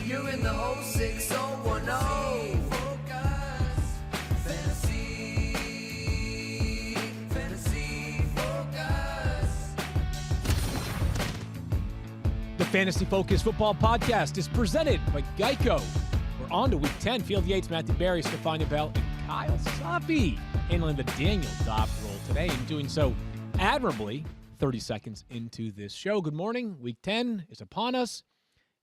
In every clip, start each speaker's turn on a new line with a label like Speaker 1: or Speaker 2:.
Speaker 1: You're in the 06010. Focus. Fantasy Focus.
Speaker 2: The Fantasy Focus Football Podcast is presented by Geico. We're on to Week 10. Field Yates, Matthew Berry, Stephania Bell, and Kyle Soppe handling the Daniel Dopp role today and doing so admirably 30 seconds into this show. Good morning. Week 10 is upon us.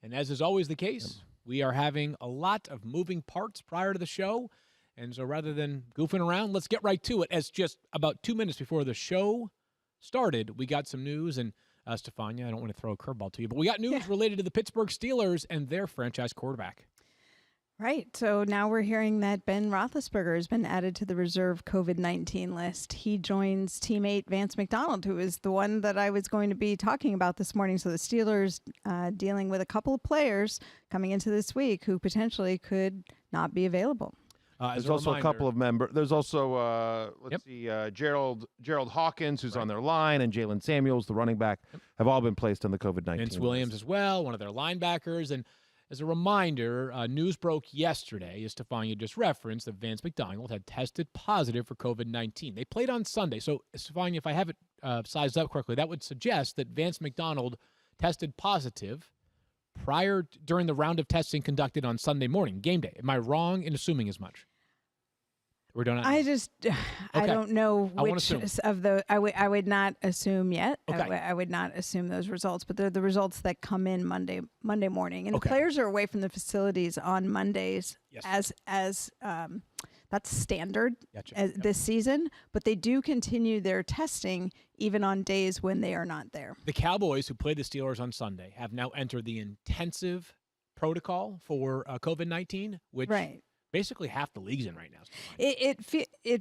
Speaker 2: And as is always the case, we are having a lot of moving parts prior to the show. And so rather than goofing around, let's get right to it. As just about 2 minutes before the show started, we got some news. And Stephania, I don't want to throw a curveball to you, but we got news related to the Pittsburgh Steelers and their franchise quarterback.
Speaker 3: Right. So now we're hearing that Ben Roethlisberger has been added to the reserve COVID-19 list. He joins teammate Vance McDonald, who is the one that I was going to be talking about this morning. So the Steelers dealing with a couple of players coming into this week who potentially could not be available.
Speaker 4: There's also a couple of members. There's also, Gerald Hawkins, who's on their line, and Jalen Samuels, the running back, have all been placed on the COVID-19
Speaker 2: Vince Williams as well, one of their linebackers. And as a reminder, news broke yesterday, as Stephania just referenced, that Vance McDonald had tested positive for COVID-19. They played on Sunday. So, Stephania, if I have it sized up correctly, that would suggest that Vance McDonald tested positive during the round of testing conducted on Sunday morning, game day. Am I wrong in assuming as much? We're done.
Speaker 3: I don't know which of the. I would not assume yet.
Speaker 2: Okay.
Speaker 3: I would not assume those results, but they're the results that come in Monday morning, and the players are away from the facilities on Mondays as that's standard this season. But they do continue their testing even on days when they are not there.
Speaker 2: The Cowboys, who played the Steelers on Sunday, have now entered the intensive protocol for COVID-19, which.
Speaker 3: Right.
Speaker 2: Basically half the league's in right now.
Speaker 3: It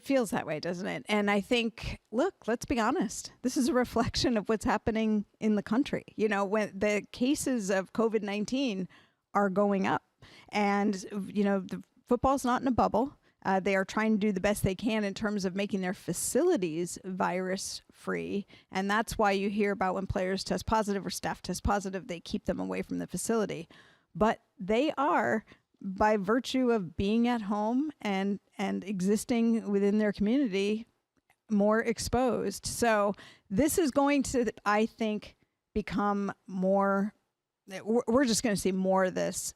Speaker 3: feels that way, doesn't it? And I think, look, let's be honest. This is a reflection of what's happening in the country. You know, when the cases of COVID-19 are going up, and you know, the football's not in a bubble. They are trying to do the best they can in terms of making their facilities virus-free, and that's why you hear about when players test positive or staff test positive, they keep them away from the facility. But they are, by virtue of being at home and existing within their community, more exposed. So this is going to, I think, become more, we're just going to see more of this.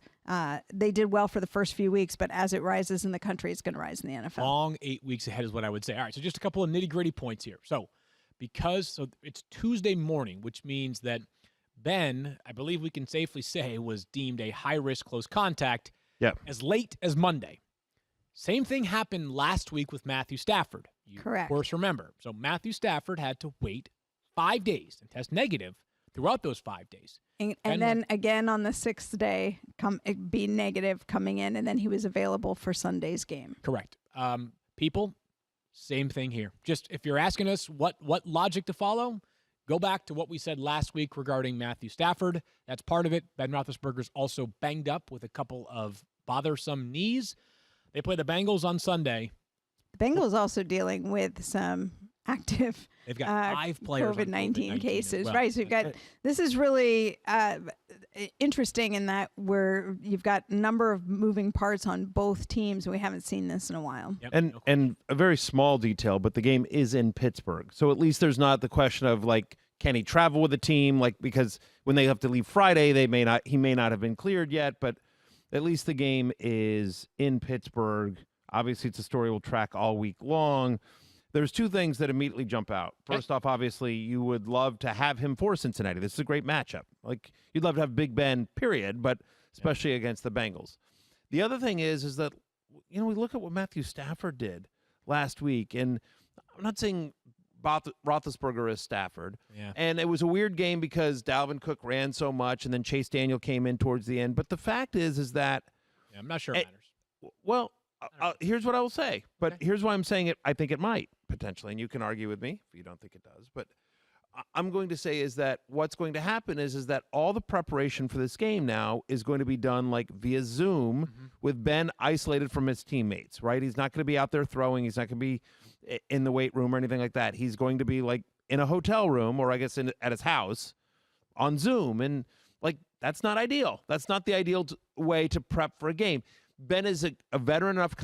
Speaker 3: They did well for the first few weeks, but as it rises in the country, it's going to rise in the NFL.
Speaker 2: Long 8 weeks ahead is what I would say. All right, so just a couple of nitty-gritty points here. So it's Tuesday morning, which means that Ben, I believe we can safely say, was deemed a high-risk close contact as late as Monday. Same thing happened last week with Matthew Stafford.
Speaker 3: Correct.
Speaker 2: Of course, remember. So Matthew Stafford had to wait 5 days and test negative throughout those 5 days.
Speaker 3: And then again on the sixth day, be negative coming in, and then he was available for Sunday's game.
Speaker 2: Correct. People, same thing here. Just if you're asking us what logic to follow, go back to what we said last week regarding Matthew Stafford. That's part of it. Ben Roethlisberger's also banged up with a couple of bothersome knees. They play the Bengals on Sunday.
Speaker 3: The Bengals also dealing with some active
Speaker 2: They've got 5 players
Speaker 3: COVID-19 cases,
Speaker 2: well.
Speaker 3: right? So you've got this is really interesting in that you've got a number of moving parts on both teams, and we haven't seen this in a while.
Speaker 2: Yep.
Speaker 4: And a very small detail, but the game is in Pittsburgh, so at least there's not the question of like, can he travel with the team? Like, because when they have to leave Friday, he may not have been cleared yet, but at least the game is in Pittsburgh. Obviously, it's a story we'll track all week long. There's 2 things that immediately jump out. First off, obviously, you would love to have him for Cincinnati. This is a great matchup. Like, you'd love to have Big Ben, period, but especially against the Bengals. The other thing is that, you know, we look at what Matthew Stafford did last week, and I'm not saying Roethlisberger is Stafford.
Speaker 2: Yeah.
Speaker 4: And it was a weird game because Dalvin Cook ran so much, and then Chase Daniel came in towards the end. But the fact is that
Speaker 2: I'm not sure it matters.
Speaker 4: Well, here's what I will say, but here's why I'm saying it. I think it might potentially, and you can argue with me if you don't think it does. But I'm going to say is that what's going to happen is that all the preparation for this game now is going to be done like via Zoom with Ben isolated from his teammates, right? He's not going to be out there throwing. He's not going to be in the weight room or anything like that. He's going to be like in a hotel room or I guess at his house on Zoom. And like That's not ideal. That's not the ideal way to prep for a game. Ben is a veteran enough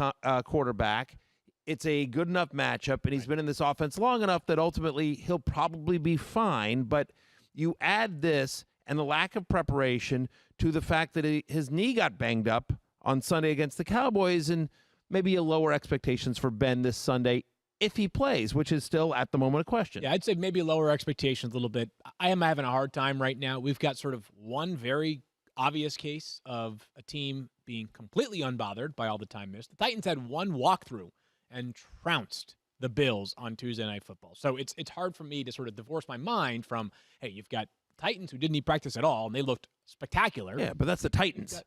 Speaker 4: quarterback. It's a good enough matchup, and he's been in this offense long enough that ultimately he'll probably be fine. But you add this and the lack of preparation to the fact that his knee got banged up on Sunday against the Cowboys, and maybe a lower expectations for Ben this Sunday if he plays, which is still at the moment a question.
Speaker 2: Yeah, I'd say maybe lower expectations a little bit. I am having a hard time right now. We've got sort of one very obvious case of a team being completely unbothered by all the time missed. The Titans had one walkthrough and trounced the Bills on Tuesday Night Football. So it's hard for me to sort of divorce my mind from, hey, you've got Titans who didn't need practice at all, and they looked spectacular.
Speaker 4: Yeah, but that's the Titans.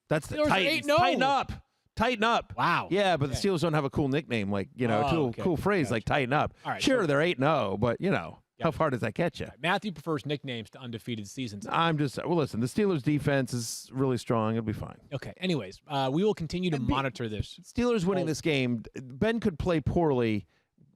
Speaker 4: That's the
Speaker 2: Steelers
Speaker 4: Titans.
Speaker 2: 8-0.
Speaker 4: Tighten up. Tighten up.
Speaker 2: Wow.
Speaker 4: Yeah, but
Speaker 2: Okay.
Speaker 4: the Steelers don't have a cool nickname, like, cool phrase
Speaker 2: Gotcha.
Speaker 4: like tighten up.
Speaker 2: All right,
Speaker 4: Sure,
Speaker 2: so-
Speaker 4: they're 8-0, but, how far does that get you?
Speaker 2: Matthew prefers nicknames to undefeated seasons.
Speaker 4: Listen, the Steelers defense is really strong. It'll be fine.
Speaker 2: Okay, anyways, we will continue to monitor this.
Speaker 4: Steelers winning this game, Ben could play poorly.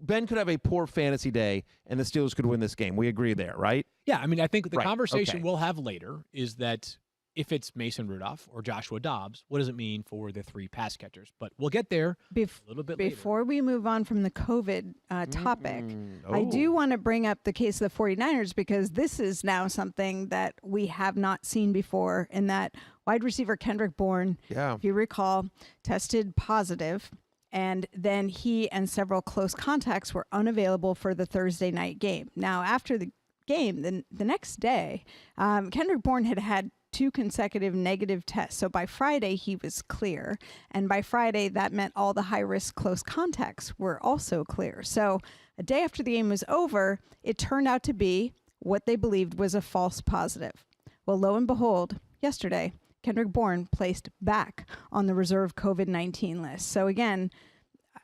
Speaker 4: Ben could have a poor fantasy day, and the Steelers could win this game. We agree there, right?
Speaker 2: Yeah, I mean, I think the
Speaker 4: Right,
Speaker 2: conversation
Speaker 4: okay.
Speaker 2: we'll have later is that if it's Mason Rudolph or Joshua Dobbs, what does it mean for the three pass catchers? But we'll get there a little bit later.
Speaker 3: Before we move on from the COVID topic, I
Speaker 4: Oh.
Speaker 3: do want to bring up the case of the 49ers because this is now something that we have not seen before, in that wide receiver Kendrick Bourne,
Speaker 4: Yeah.
Speaker 3: if you recall, tested positive, and then he and several close contacts were unavailable for the Thursday night game. Now, after the game, the next day, Kendrick Bourne had 2 consecutive negative tests. So by Friday, he was clear. And by Friday, that meant all the high-risk close contacts were also clear. So a day after the game was over, it turned out to be what they believed was a false positive. Well, lo and behold, yesterday, Kendrick Bourne placed back on the reserve COVID-19 list. So again,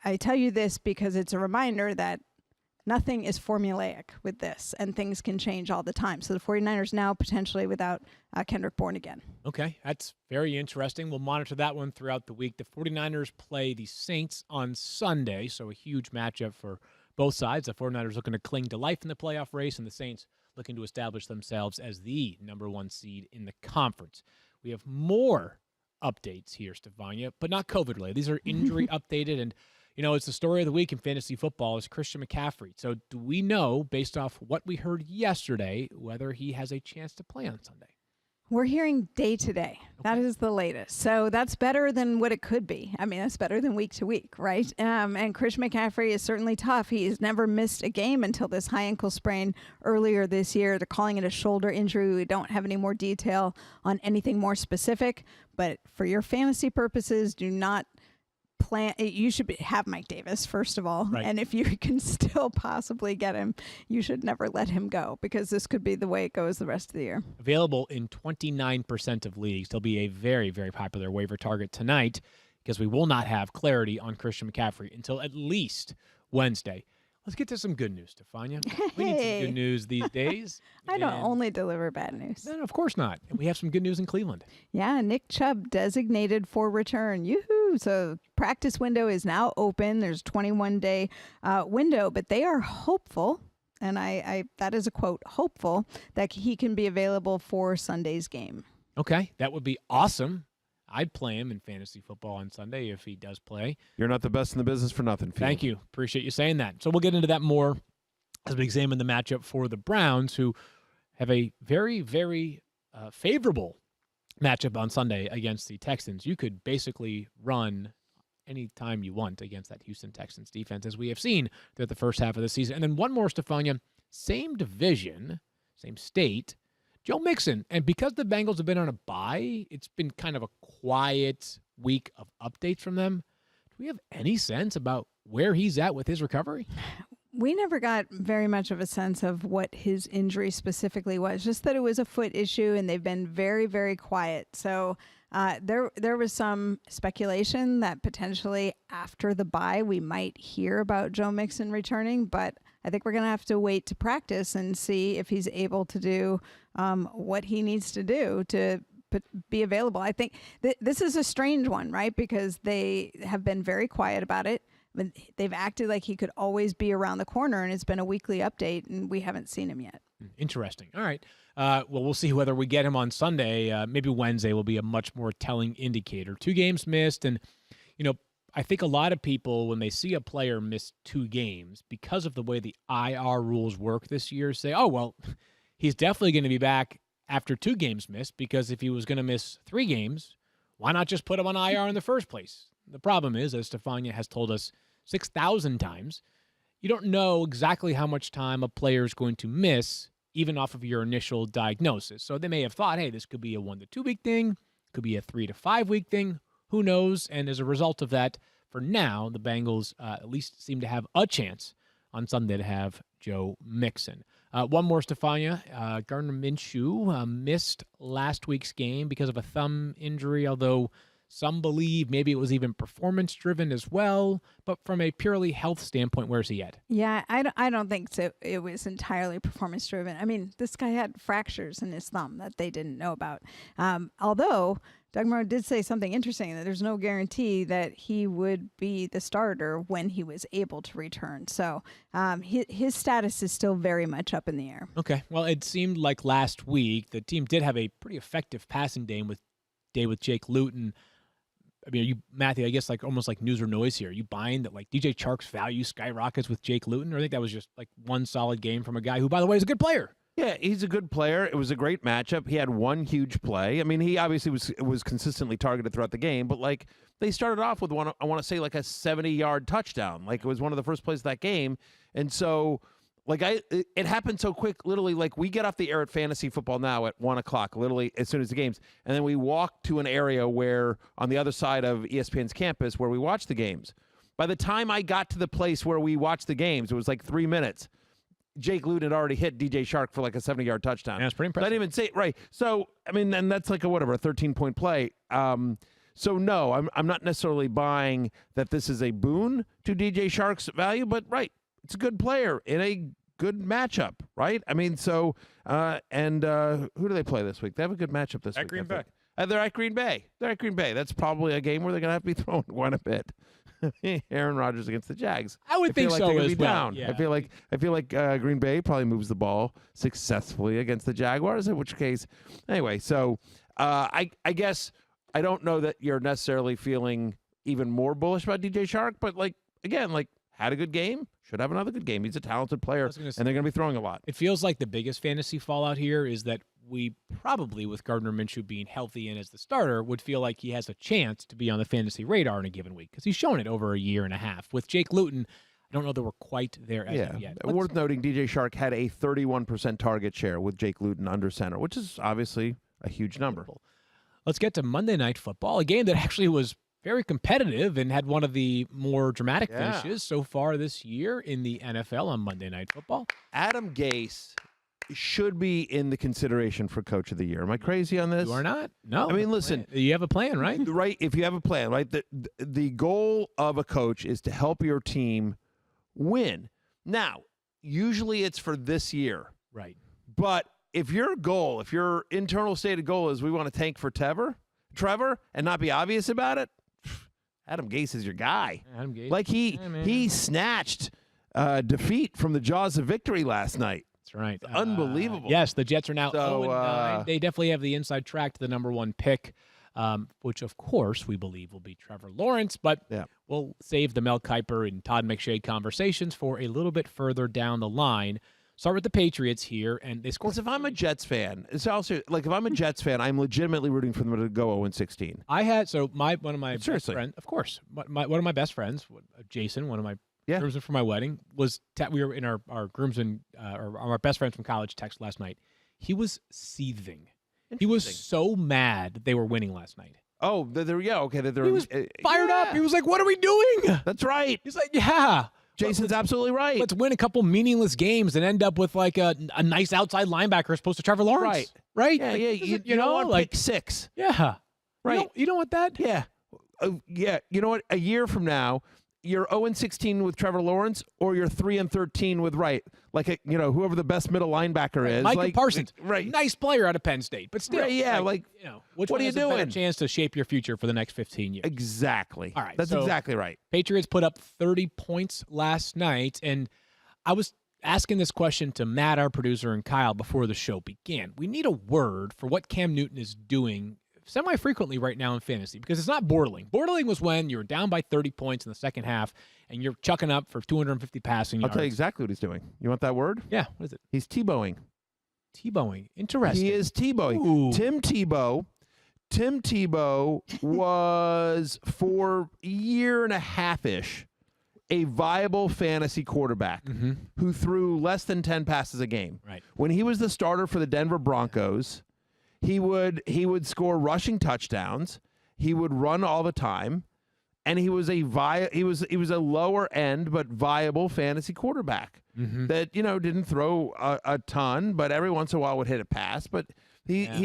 Speaker 3: I tell you this because it's a reminder that nothing is formulaic with this, and things can change all the time. So the 49ers now potentially without Kendrick Bourne again.
Speaker 2: Okay, that's very interesting. We'll monitor that one throughout the week. The 49ers play the Saints on Sunday, so a huge matchup for both sides. The 49ers looking to cling to life in the playoff race, and the Saints looking to establish themselves as the number 1 seed in the conference. We have more updates here, Stephania, but not COVID-related. These are injury updated, and it's the story of the week in fantasy football is Christian McCaffrey. So do we know, based off what we heard yesterday, whether he has a chance to play on Sunday?
Speaker 3: We're hearing day to day. That is the latest. So that's better than what it could be. I mean, that's better than week to week, right? And Christian McCaffrey is certainly tough. He has never missed a game until this high ankle sprain earlier this year. They're calling it a shoulder injury. We don't have any more detail on anything more specific. But for your fantasy purposes, do not plan. You should have Mike Davis, first of all.
Speaker 2: Right.
Speaker 3: And if you can still possibly get him, you should never let him go, because this could be the way it goes the rest of the year.
Speaker 2: Available in 29% of leagues. He'll be a very, very popular waiver target tonight because we will not have clarity on Christian McCaffrey until at least Wednesday. Let's get to some good news, Stephania. We need some
Speaker 3: Hey.
Speaker 2: good news these days.
Speaker 3: I don't
Speaker 2: And-
Speaker 3: only deliver bad news.
Speaker 2: No, of course not. And we have some good news in Cleveland.
Speaker 3: Yeah, Nick Chubb designated for return. Yoo-hoo! So practice window is now open. There's 21-day window, but they are hopeful, and I that is a quote, hopeful that he can be available for Sunday's game.
Speaker 2: Okay, that would be awesome. I'd play him in fantasy football on Sunday if he does play.
Speaker 4: You're not the best in the business for nothing, Field.
Speaker 2: Thank you. Appreciate you saying that. So we'll get into that more as we examine the matchup for the Browns, who have a very, very favorable matchup on Sunday against the Texans. You could basically run any time you want against that Houston Texans defense, as we have seen throughout the first half of the season. And then one more, Stephania, same division, same state, Joe Mixon. And because the Bengals have been on a bye, it's been kind of a quiet week of updates from them. Do we have any sense about where he's at with his recovery?
Speaker 3: We never got very much of a sense of what his injury specifically was, just that it was a foot issue, and they've been very, very quiet. So there was some speculation that potentially after the bye we might hear about Joe Mixon returning, but I think we're going to have to wait to practice and see if he's able to do what he needs to do to be available. I think this is a strange one, right? Because they have been very quiet about it. They've acted like he could always be around the corner, and it's been a weekly update, and we haven't seen him yet.
Speaker 2: Interesting. All right. Well, we'll see whether we get him on Sunday. Maybe Wednesday will be a much more telling indicator. 2 games missed, and I think a lot of people, when they see a player miss 2 games, because of the way the IR rules work this year, say, oh, well, he's definitely going to be back after 2 games missed, because if he was going to miss 3 games, why not just put him on IR in the first place? The problem is, as Stephania has told us 6,000 times, you don't know exactly how much time a player is going to miss, even off of your initial diagnosis. So they may have thought, hey, this could be a 1 to 2 week thing, could be a 3 to 5 week thing. Who knows? And as a result of that, for now, the Bengals at least seem to have a chance on Sunday to have Joe Mixon. One more, Stephania. Gardner Minshew missed last week's game because of a thumb injury, although some believe maybe it was even performance-driven as well. But from a purely health standpoint, where's he at?
Speaker 3: Yeah, I don't think so. It was entirely performance-driven. I mean, this guy had fractures in his thumb that they didn't know about. Although Doug Marrone did say something interesting, that there's no guarantee that he would be the starter when he was able to return. So his status is still very much up in the air.
Speaker 2: Okay. Well, it seemed like last week the team did have a pretty effective passing day with Jake Luton. I mean, Matthew, I guess almost like news or noise here. Are you buying that DJ Chark's value skyrockets with Jake Luton? Or I think that was just one solid game from a guy who, by the way, is a good player.
Speaker 4: Yeah, he's a good player. It was a great matchup. He had one huge play. I mean, he obviously was consistently targeted throughout the game, but they started off with one, I want to say a 70-yard touchdown. It was one of the first plays of that game. And so it happened so quick, literally, we get off the air at Fantasy Football Now at 1 o'clock, literally as soon as the games. And then we walk to an area where, on the other side of ESPN's campus, where we watch the games. By the time I got to the place where we watched the games, it was 3 minutes. Jake Luton had already hit DJ Chark for a 70-yard touchdown.
Speaker 2: Yeah, that's pretty impressive.
Speaker 4: I didn't even say it right. So, I mean, and that's a 13-point play. So, no, I'm not necessarily buying that this is a boon to DJ Chark's value, but, right, it's a good player in a good matchup, right? I mean, so, who do they play this week? They have a good matchup this week.
Speaker 5: At Green Bay.
Speaker 4: They're at Green Bay. That's probably a game where they're going to have to be throwing one a bit. Aaron Rodgers against the Jags.
Speaker 2: I would think so as well.
Speaker 4: Down.
Speaker 2: Yeah.
Speaker 4: I feel like Green Bay probably moves the ball successfully against the Jaguars. In which case, anyway. So I guess I don't know that you're necessarily feeling even more bullish about DJ Chark, but again, had a good game. Should have another good game. He's a talented player, and they're going to be throwing a lot.
Speaker 2: It feels like the biggest fantasy fallout here is that we probably, with Gardner Minshew being healthy and as the starter, would feel like he has a chance to be on the fantasy radar in a given week because he's shown it over a year and a half. With Jake Luton, I don't know that we're quite there as of yet.
Speaker 4: Worth noting, DJ Chark had a 31% target share with Jake Luton under center, which is obviously a huge number.
Speaker 2: Let's get to Monday Night Football, a game that actually was very competitive and had one of the more dramatic finishes so far this year in the NFL on Monday Night Football.
Speaker 4: Adam Gase should be in the consideration for Coach of the Year. Am I crazy on this?
Speaker 2: You are not. No.
Speaker 4: I mean, listen.
Speaker 2: You have a plan, right?
Speaker 4: Right. If you have a plan, right? The goal of a coach is to help your team win. Now, usually it's for this year.
Speaker 2: Right.
Speaker 4: But if your internal stated goal is we want to tank for Trevor, and not be obvious about it, Adam Gase is your guy.
Speaker 2: Adam Gase.
Speaker 4: He snatched defeat from the jaws of victory last night.
Speaker 2: That's right.
Speaker 4: Unbelievable.
Speaker 2: Yes, the Jets are now 0-9. They definitely have the inside track to the number 1 pick, which, of course, we believe will be Trevor Lawrence. But we'll save the Mel Kiper and Todd McShay conversations for a little bit further down the line. Start with the Patriots here, and they scored.
Speaker 4: If I'm a Jets fan, it's also if I'm a Jets fan, I'm legitimately rooting for them to go 0-16.
Speaker 2: I had one of my best friends, of course, one of my best friends, Jason, one of my groomsmen for my wedding, we were in our groomsmen, our best friends from college text last night. He was seething. He was so mad that they were winning last night.
Speaker 4: Oh, he
Speaker 2: was fired up. He was like, "What are we doing?"
Speaker 4: That's right.
Speaker 2: He's like, "Yeah."
Speaker 4: Jason's absolutely right.
Speaker 2: Let's win a couple meaningless games and end up with a nice outside linebacker as opposed to Trevor Lawrence. Right?
Speaker 4: Yeah. You know what? Pick 6.
Speaker 2: Yeah.
Speaker 4: Right.
Speaker 2: You don't want that?
Speaker 4: Yeah. You know what? A year from now, you're 0-16 with Trevor Lawrence, or you're 3-13 with Wright. Whoever the best middle linebacker is.
Speaker 2: Micah Parsons.
Speaker 4: Right.
Speaker 2: Nice player out of Penn State, but still.
Speaker 4: Right,
Speaker 2: which
Speaker 4: what are you doing?
Speaker 2: A better chance to shape your future for the next 15 years?
Speaker 4: Exactly.
Speaker 2: All right.
Speaker 4: That's exactly right.
Speaker 2: Patriots put up 30 points last night, and I was asking this question to Matt, our producer, and Kyle before the show began. We need a word for what Cam Newton is doing semi-frequently right now in fantasy, because it's not borderling. Borderling was when you were down by 30 points in the second half and you're chucking up for 250 passing yards.
Speaker 4: I'll tell you exactly what he's doing. You want that word?
Speaker 2: Yeah, what is it?
Speaker 4: He's Tebowing.
Speaker 2: Tebowing. Interesting.
Speaker 4: He is Tebowing.
Speaker 2: Ooh.
Speaker 4: Tim Tebow was, for a year and a half-ish, a viable fantasy quarterback who threw less than 10 passes a game.
Speaker 2: Right.
Speaker 4: When he was the starter for the Denver Broncos, he would score rushing touchdowns. He would run all the time, and he was a lower end but viable fantasy quarterback that didn't throw a ton, but every once in a while would hit a pass. But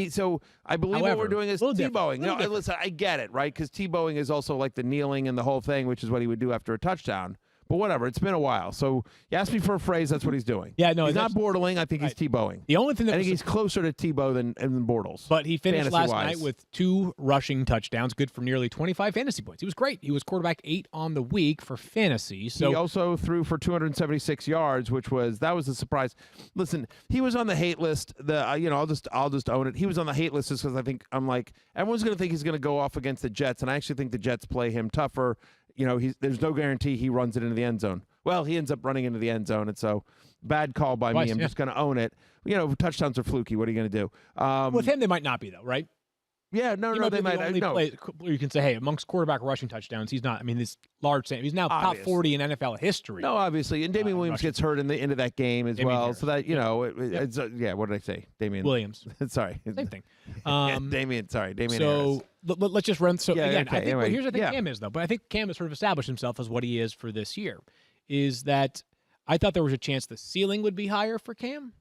Speaker 4: so I believe what we're doing is Tebowing. No, listen, I get it, right? Because Tebowing is also like the kneeling and the whole thing, which is what he would do after a touchdown. But whatever, it's been a while. So you asked me for a phrase, that's what he's doing.
Speaker 2: Yeah, no,
Speaker 4: he's not borderling. I think he's Tebowing.
Speaker 2: The only thing that
Speaker 4: I think he's closer to Tebow than Bortles.
Speaker 2: But he finished last
Speaker 4: fantasy-wise.
Speaker 2: night with 2 rushing touchdowns, good for nearly 25 fantasy points. He was great. He was quarterback 8 on the week for fantasy. So
Speaker 4: he also threw for 276 yards, that was a surprise. Listen, he was on the hate list. I'll just own it. He was on the hate list just because I'm like, everyone's going to think he's going to go off against the Jets, and I actually think the Jets play him tougher. There's no guarantee he runs it into the end zone. Well, he ends up running into the end zone, and so bad call by me. I'm just going to own it. Touchdowns are fluky. What are you going to do?
Speaker 2: with him, they might not be, though, right?
Speaker 4: Yeah, no, they might.
Speaker 2: You can say, hey, amongst quarterback rushing touchdowns, he's not. I mean, this large sample. He's now top 40 in NFL history.
Speaker 4: No, obviously, and Damian Williams gets hurt in the end of that game as well.
Speaker 2: Harris.
Speaker 4: So that it's what did I say? Damian
Speaker 2: Williams.
Speaker 4: Sorry,
Speaker 2: Same thing.
Speaker 4: Damian. Sorry, Damian.
Speaker 2: So let's just run. So again,
Speaker 4: okay,
Speaker 2: I think
Speaker 4: anyway,
Speaker 2: here's what I think Cam is, though. But I think Cam has sort of established himself as what he is for this year. Is that I thought there was a chance the ceiling would be higher for Cam.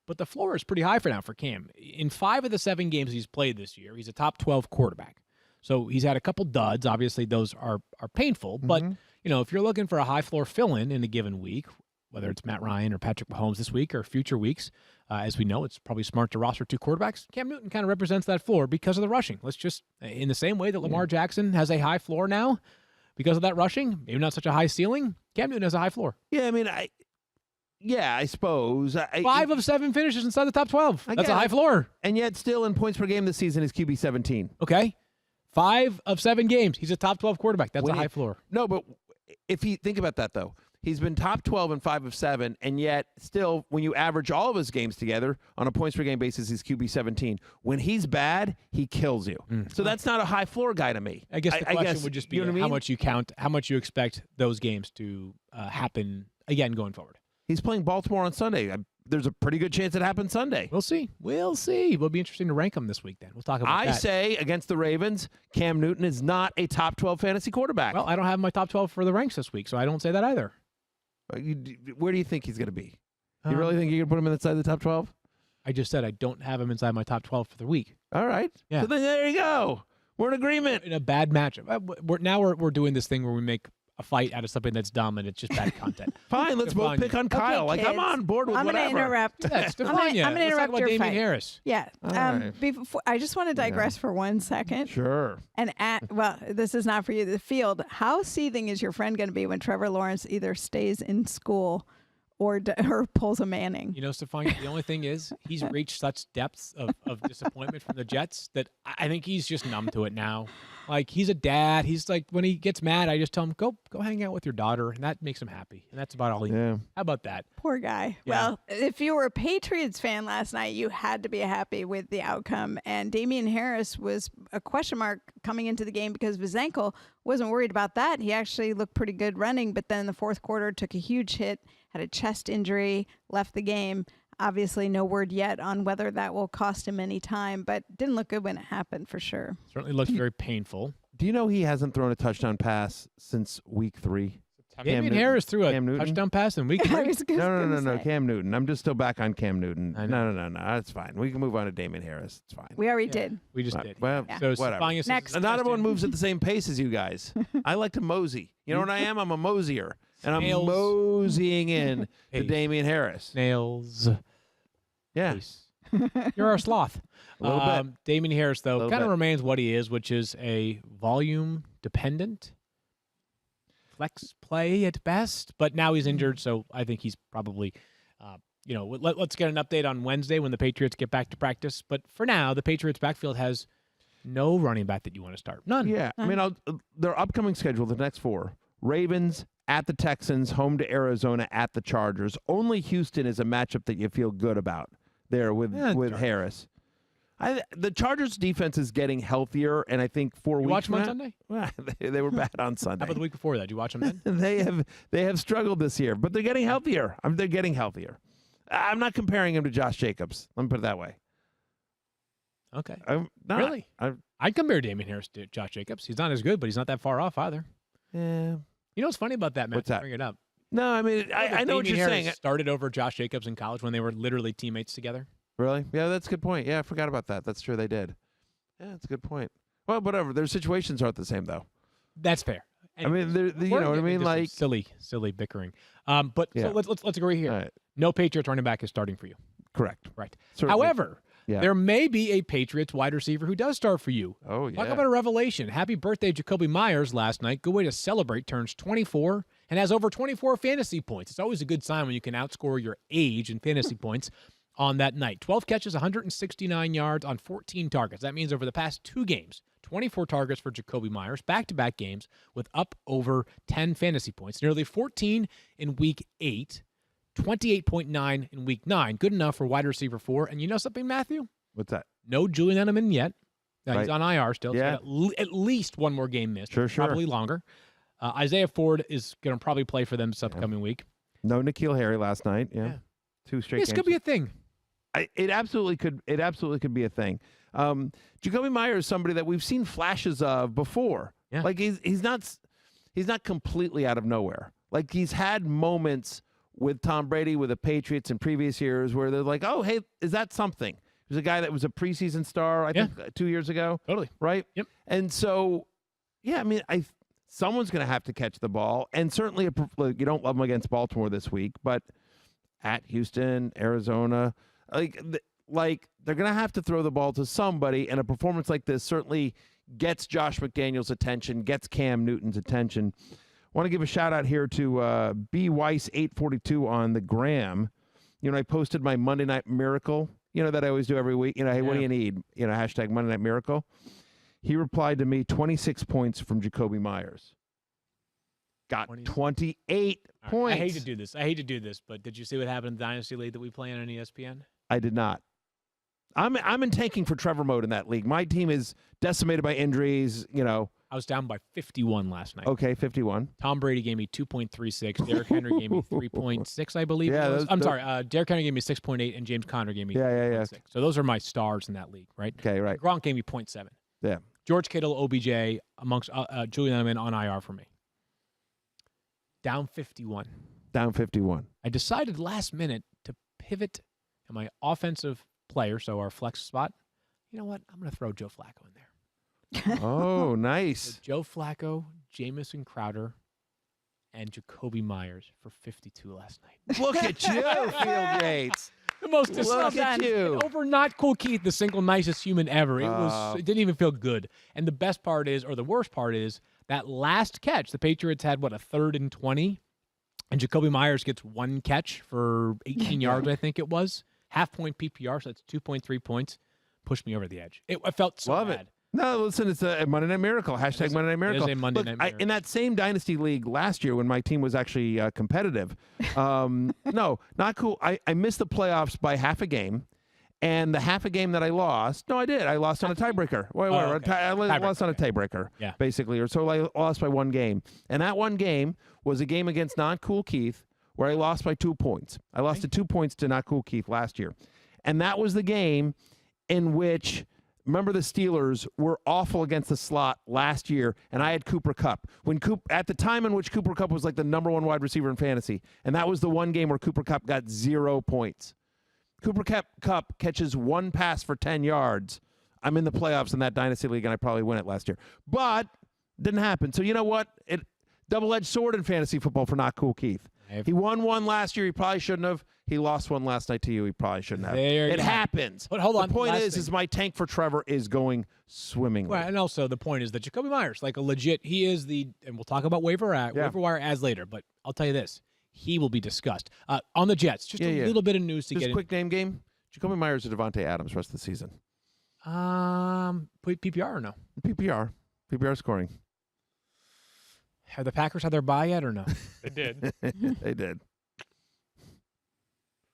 Speaker 2: But the floor is pretty high for now for Cam. In 5 of the 7 games he's played this year, he's a top 12 quarterback. So he's had a couple duds. Obviously, those are painful. But, if you're looking for a high floor fill-in in a given week, whether it's Matt Ryan or Patrick Mahomes this week or future weeks, as we know, it's probably smart to roster 2 quarterbacks. Cam Newton kind of represents that floor because of the rushing. Let's just, in the same way that Lamar Jackson has a high floor now because of that rushing, maybe not such a high ceiling, Cam Newton has a high floor.
Speaker 4: Yeah, I mean, I suppose.
Speaker 2: 5 of 7 finishes inside the top 12. That's a high floor.
Speaker 4: And yet still in points per game this season is QB 17.
Speaker 2: Okay. 5 of 7 games. He's a top 12 quarterback. That's a high floor.
Speaker 4: No, but if you think about that, though, he's been top 12 in 5 of 7, and yet still, when you average all of his games together on a points per game basis, he's QB 17. When he's bad, he kills you. So that's not a high floor guy to me.
Speaker 2: I guess the question would just be
Speaker 4: how
Speaker 2: much you count, how much you expect those games to happen again going forward.
Speaker 4: He's playing Baltimore on Sunday. There's a pretty good chance it happens Sunday.
Speaker 2: We'll see. It'll be interesting to rank them this week then. We'll talk about that.
Speaker 4: I say against the Ravens, Cam Newton is not a top 12 fantasy quarterback.
Speaker 2: Well, I don't have my top 12 for the ranks this week, so I don't say that either.
Speaker 4: Where do you think he's going to be? You really think you're going to put him inside the top 12?
Speaker 2: I just said I don't have him inside my top 12 for the week.
Speaker 4: All right.
Speaker 2: Yeah.
Speaker 4: So then there you go. We're in agreement.
Speaker 2: In a bad matchup. We're doing this thing where we make a fight out of something that's dumb and it's just bad content.
Speaker 4: Fine, let's both pick on Kyle.
Speaker 3: Okay,
Speaker 4: I'm on board with whatever.
Speaker 3: I'm going to interrupt.
Speaker 2: Yeah, Stephania.
Speaker 3: I'm going to
Speaker 2: Let's talk
Speaker 3: interrupt
Speaker 2: about
Speaker 3: your
Speaker 2: Damian
Speaker 3: fight.
Speaker 2: Harris.
Speaker 3: Yeah.
Speaker 4: right.
Speaker 3: Before, I just want to digress for 1 second.
Speaker 4: Sure.
Speaker 3: And this is not for you. The field. How seething is your friend going to be when Trevor Lawrence either stays in school or pulls a Manning?
Speaker 2: Stephania, the only thing is he's reached such depths of disappointment from the Jets that I think he's just numb to it now. Like, he's a dad. He's like, when he gets mad, I just tell him, go hang out with your daughter, and that makes him happy. And that's about all he needs. How about that?
Speaker 3: Poor guy.
Speaker 2: Yeah.
Speaker 3: Well, if you were a Patriots fan last night, you had to be happy with the outcome. And Damian Harris was a question mark coming into the game because of his ankle. Wasn't worried about that. He actually looked pretty good running, but then in the fourth quarter took a huge hit, had a chest injury, left the game. Obviously, no word yet on whether that will cost him any time, but didn't look good when it happened for sure.
Speaker 2: Certainly looked very painful.
Speaker 4: Do you know he hasn't thrown a touchdown pass since week 3?
Speaker 2: Damian Harris threw a touchdown pass in week 3.
Speaker 4: No. Cam Newton. I'm just still back on Cam Newton. No. That's fine. We can move on to Damian Harris. It's fine.
Speaker 3: We already did.
Speaker 2: We just did.
Speaker 4: Well,
Speaker 2: So
Speaker 4: whatever.
Speaker 2: Stephania says
Speaker 3: Next.
Speaker 2: it's
Speaker 4: Not everyone
Speaker 2: Justin.
Speaker 4: moves at the same pace as you guys. I like to mosey. You know what I am? I'm a mosier. And I'm
Speaker 2: Snails.
Speaker 4: moseying in to
Speaker 2: Hey.
Speaker 4: Damian Harris.
Speaker 2: Nails.
Speaker 4: Yeah.
Speaker 2: Pace. You're our sloth.
Speaker 4: A little bit.
Speaker 2: Damian Harris, though,
Speaker 4: Little
Speaker 2: kind of
Speaker 4: bit.
Speaker 2: remains what he is, which is a volume-dependent flex play at best. But now he's injured, so I think he's probably Let's get an update on Wednesday when the Patriots get back to practice. But for now, the Patriots backfield has no running back that you want to start. None.
Speaker 4: Yeah, I mean, their upcoming schedule, the next 4, Ravens, at the Texans, home to Arizona, at the Chargers. Only Houston is a matchup that you feel good about there with Harris. The Chargers defense is getting healthier, and I think 4 weeks.
Speaker 2: You watch them on
Speaker 4: now,
Speaker 2: Sunday?
Speaker 4: Well, they were bad on Sunday.
Speaker 2: How about the week before that? Did you watch them then?
Speaker 4: They have struggled this year, but they're getting healthier. They're getting healthier. I'm not comparing him to Josh Jacobs. Let me put it that way.
Speaker 2: Okay.
Speaker 4: I'm not.
Speaker 2: Really? I'd compare Damian Harris to Josh Jacobs. He's not as good, but he's not that far off either.
Speaker 4: Yeah.
Speaker 2: You know what's funny about that, Matt?
Speaker 4: What's that?
Speaker 2: Bring it up.
Speaker 4: No, I mean, I know what you're
Speaker 2: Harris
Speaker 4: saying.
Speaker 2: Started over Josh Jacobs in college when they were literally teammates together.
Speaker 4: Really? Yeah, that's a good point. Yeah, I forgot about that. That's true. They did. Yeah, that's a good point. Well, whatever. Their situations aren't the same, though.
Speaker 2: That's fair.
Speaker 4: I mean, you know what I mean? Like
Speaker 2: silly bickering. But
Speaker 4: Yeah.
Speaker 2: so let's agree here.
Speaker 4: All right.
Speaker 2: No Patriots running back is starting for you.
Speaker 4: Correct.
Speaker 2: Right.
Speaker 4: Certainly.
Speaker 2: However,
Speaker 4: Yeah.
Speaker 2: there may be a Patriots wide receiver who does start for you.
Speaker 4: Oh, yeah.
Speaker 2: Talk about a revelation. Happy birthday, Jakobi Meyers, last night. Good way to celebrate. Turns 24 and has over 24 fantasy points. It's always a good sign when you can outscore your age in fantasy points on that night. 12 catches, 169 yards on 14 targets. That means over the past 2 games, 24 targets for Jakobi Meyers, back-to-back games with up over 10 fantasy points. Nearly 14 in Week 8, 28.9 in Week 9. Good enough for wide receiver 4. And you know something, Matthew?
Speaker 4: What's that?
Speaker 2: No Julian Edelman yet. He's
Speaker 4: Right.
Speaker 2: on IR still.
Speaker 4: Yeah.
Speaker 2: So at least one more game missed.
Speaker 4: Sure.
Speaker 2: Probably longer. Isaiah Ford is going to probably play for them this upcoming week.
Speaker 4: No N'Keal Harry last night. Yeah. 2 straight
Speaker 2: This
Speaker 4: games.
Speaker 2: could be a thing.
Speaker 4: It absolutely could. It absolutely could be a thing. Jakobi Meyers is somebody that we've seen flashes of before.
Speaker 2: Yeah.
Speaker 4: Like he's not completely out of nowhere. Like he's had moments with Tom Brady with the Patriots in previous years where they're like, oh, hey, is that something? There's a guy that was a preseason star, I think, 2 years ago.
Speaker 2: Totally.
Speaker 4: Right?
Speaker 2: Yep.
Speaker 4: And so, yeah, I mean, someone's going to have to catch the ball, and certainly you don't love them against Baltimore this week, but at Houston, Arizona, like they're going to have to throw the ball to somebody, and a performance like this certainly gets Josh McDaniels' attention, gets Cam Newton's attention. I want to give a shout out here to B Weiss 842 on the gram. You know, I posted my Monday Night Miracle, that I always do every week. Hey, what do you need? Hashtag Monday Night Miracle. He replied to me, 26 points from Jakobi Meyers. Got 28 points.
Speaker 2: I hate to do this, but did you see what happened in the Dynasty League that we play on ESPN?
Speaker 4: I did not. I'm in tanking for Trevor mode in that league. My team is decimated by injuries,
Speaker 2: I was down by 51 last night.
Speaker 4: Okay, 51.
Speaker 2: Tom Brady gave me 2.36. Derrick Henry gave me 3.6, I believe.
Speaker 4: Yeah,
Speaker 2: it was. I'm sorry. Derrick Henry gave me 6.8, and James Conner gave me 3.6. So those are my stars in that league, right?
Speaker 4: Okay, right.
Speaker 2: Gronk gave me 0.7.
Speaker 4: Yeah.
Speaker 2: George Kittle, OBJ, amongst Julian Edelman on IR for me. Down 51.
Speaker 4: Down 51.
Speaker 2: I decided last minute to pivot in my offensive player, so our flex spot. You know what? I'm going to throw Joe Flacco in there.
Speaker 4: Oh,
Speaker 2: So
Speaker 4: nice.
Speaker 2: Joe Flacco, Jamison Crowder, and Jakobi Myers for 52 last night.
Speaker 4: Look at you, Field Yates.
Speaker 2: The most
Speaker 4: Look
Speaker 2: disgusting.
Speaker 4: at you.
Speaker 2: Over not Cool Keith, the single nicest human ever. It didn't even feel good. And the best part is, or the worst part is, that last catch, the Patriots had, 3rd and 20? And Jakobi Meyers gets 1 catch for 18 yards, I think it was. Half-point PPR, so that's 2.3 points. Pushed me over the edge. I felt so
Speaker 4: Love
Speaker 2: bad.
Speaker 4: it. No, listen, it's a Monday Night Miracle. Hashtag Monday Night Miracle.
Speaker 2: It is a Monday
Speaker 4: Look,
Speaker 2: Night Miracle.
Speaker 4: in that same Dynasty League last year when my team was actually competitive, no, not cool. I missed the playoffs by half a game. And the half a game that I lost, no, I did. I lost on a tiebreaker. I lost on a tiebreaker, basically. Or so I lost by 1 game. And that 1 game was a game against Not Cool Keith where I lost by 2 points. I lost to 2 points to Not Cool Keith last year. And that was the game in which, remember, the Steelers were awful against the slot last year, and I had Cooper Kupp. At the time in which Cooper Kupp was like the number 1 wide receiver in fantasy, and that was the one game where Cooper Kupp got 0 points. Cooper Kupp catches 1 pass for 10 yards. I'm in the playoffs in that Dynasty League, and I probably win it last year. But didn't happen. So you know what? Double-edged sword in fantasy football for Not Cool Keith. He won 1 last year. He probably shouldn't have. He lost 1 last night to you. He probably shouldn't have. It happens.
Speaker 2: But hold on.
Speaker 4: The point
Speaker 2: last
Speaker 4: is
Speaker 2: thing.
Speaker 4: my tank for Trevor is going swimmingly.
Speaker 2: Well, and also the point is that Jakobi Meyers, like a legit, he is and we'll talk about waiver wire as later, but I'll tell you this. he will be discussed. On the Jets, just a little bit of news to
Speaker 4: just
Speaker 2: get in.
Speaker 4: Quick name game. Jakobi Meyers or Devontae Adams rest of the season?
Speaker 2: PPR or no?
Speaker 4: PPR scoring.
Speaker 2: Have the Packers had their bye yet or no? They did.
Speaker 4: They did.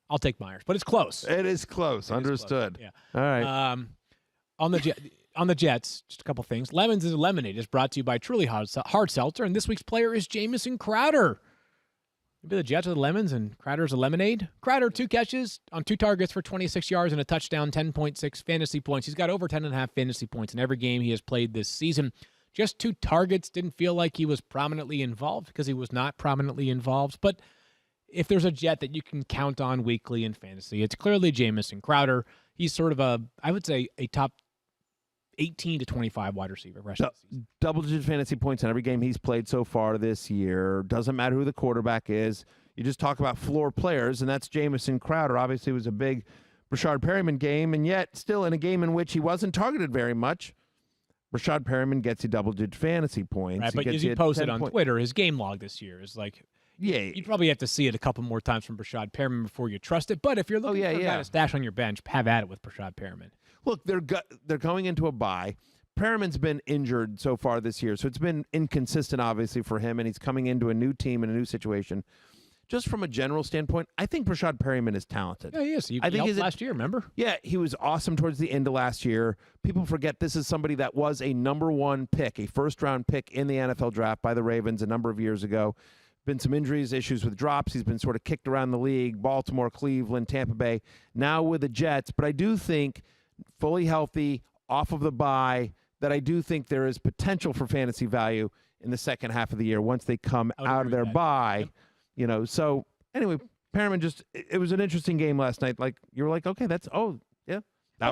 Speaker 2: I'll take Myers, but it's close.
Speaker 4: It is close. Understood.
Speaker 2: Yeah.
Speaker 4: All right.
Speaker 2: On the Jets, just a couple things. Lemons is Lemonade is brought to you by Truly Hard Seltzer, and this week's player is Jamison Crowder. Maybe the Jets are the Lemons and Crowder's a Lemonade. Crowder, 2 catches on 2 targets for 26 yards and a touchdown, 10.6 fantasy points. He's got over 10.5 fantasy points in every game he has played this season. Just 2 targets. Didn't feel like he was prominently involved because he was not prominently involved. But if there's a Jet that you can count on weekly in fantasy, it's clearly Jamison Crowder. He's sort of I would say, a top 18 to 25 wide receiver rest of the season.
Speaker 4: Double-digit fantasy points in every game he's played so far this year. Doesn't matter who the quarterback is. You just talk about floor players, and that's Jamison Crowder. Obviously, it was a big Rashad Perryman game, and yet still in a game in which he wasn't targeted very much, Rashad Perryman gets you double-digit fantasy points.
Speaker 2: Right, but as you posted on Twitter, his game log this year is like, you'd probably have to see it a couple more times from Rashad Perryman before you trust it. But if you're looking for a guy to stash on your bench, have at it with Rashad Perryman.
Speaker 4: Look, they're going into a bye. Perriman's been injured so far this year, so it's been inconsistent, obviously, for him, and he's coming into a new team and a new situation. Just from a general standpoint, I think Rashad Perryman is talented.
Speaker 2: Yeah, he is. I think last year, remember?
Speaker 4: Yeah, he was awesome towards the end of last year. People forget this is somebody that was a number 1 pick, a first-round pick in the NFL draft by the Ravens a number of years ago. Been some injuries, issues with drops. He's been sort of kicked around the league, Baltimore, Cleveland, Tampa Bay, now with the Jets. But I do think fully healthy, off of the bye, that I do think there is potential for fantasy value in the second half of the year once they come out of their bye. Yep. So anyway, Perriman it was an interesting game last night. Like, you were like, okay, that was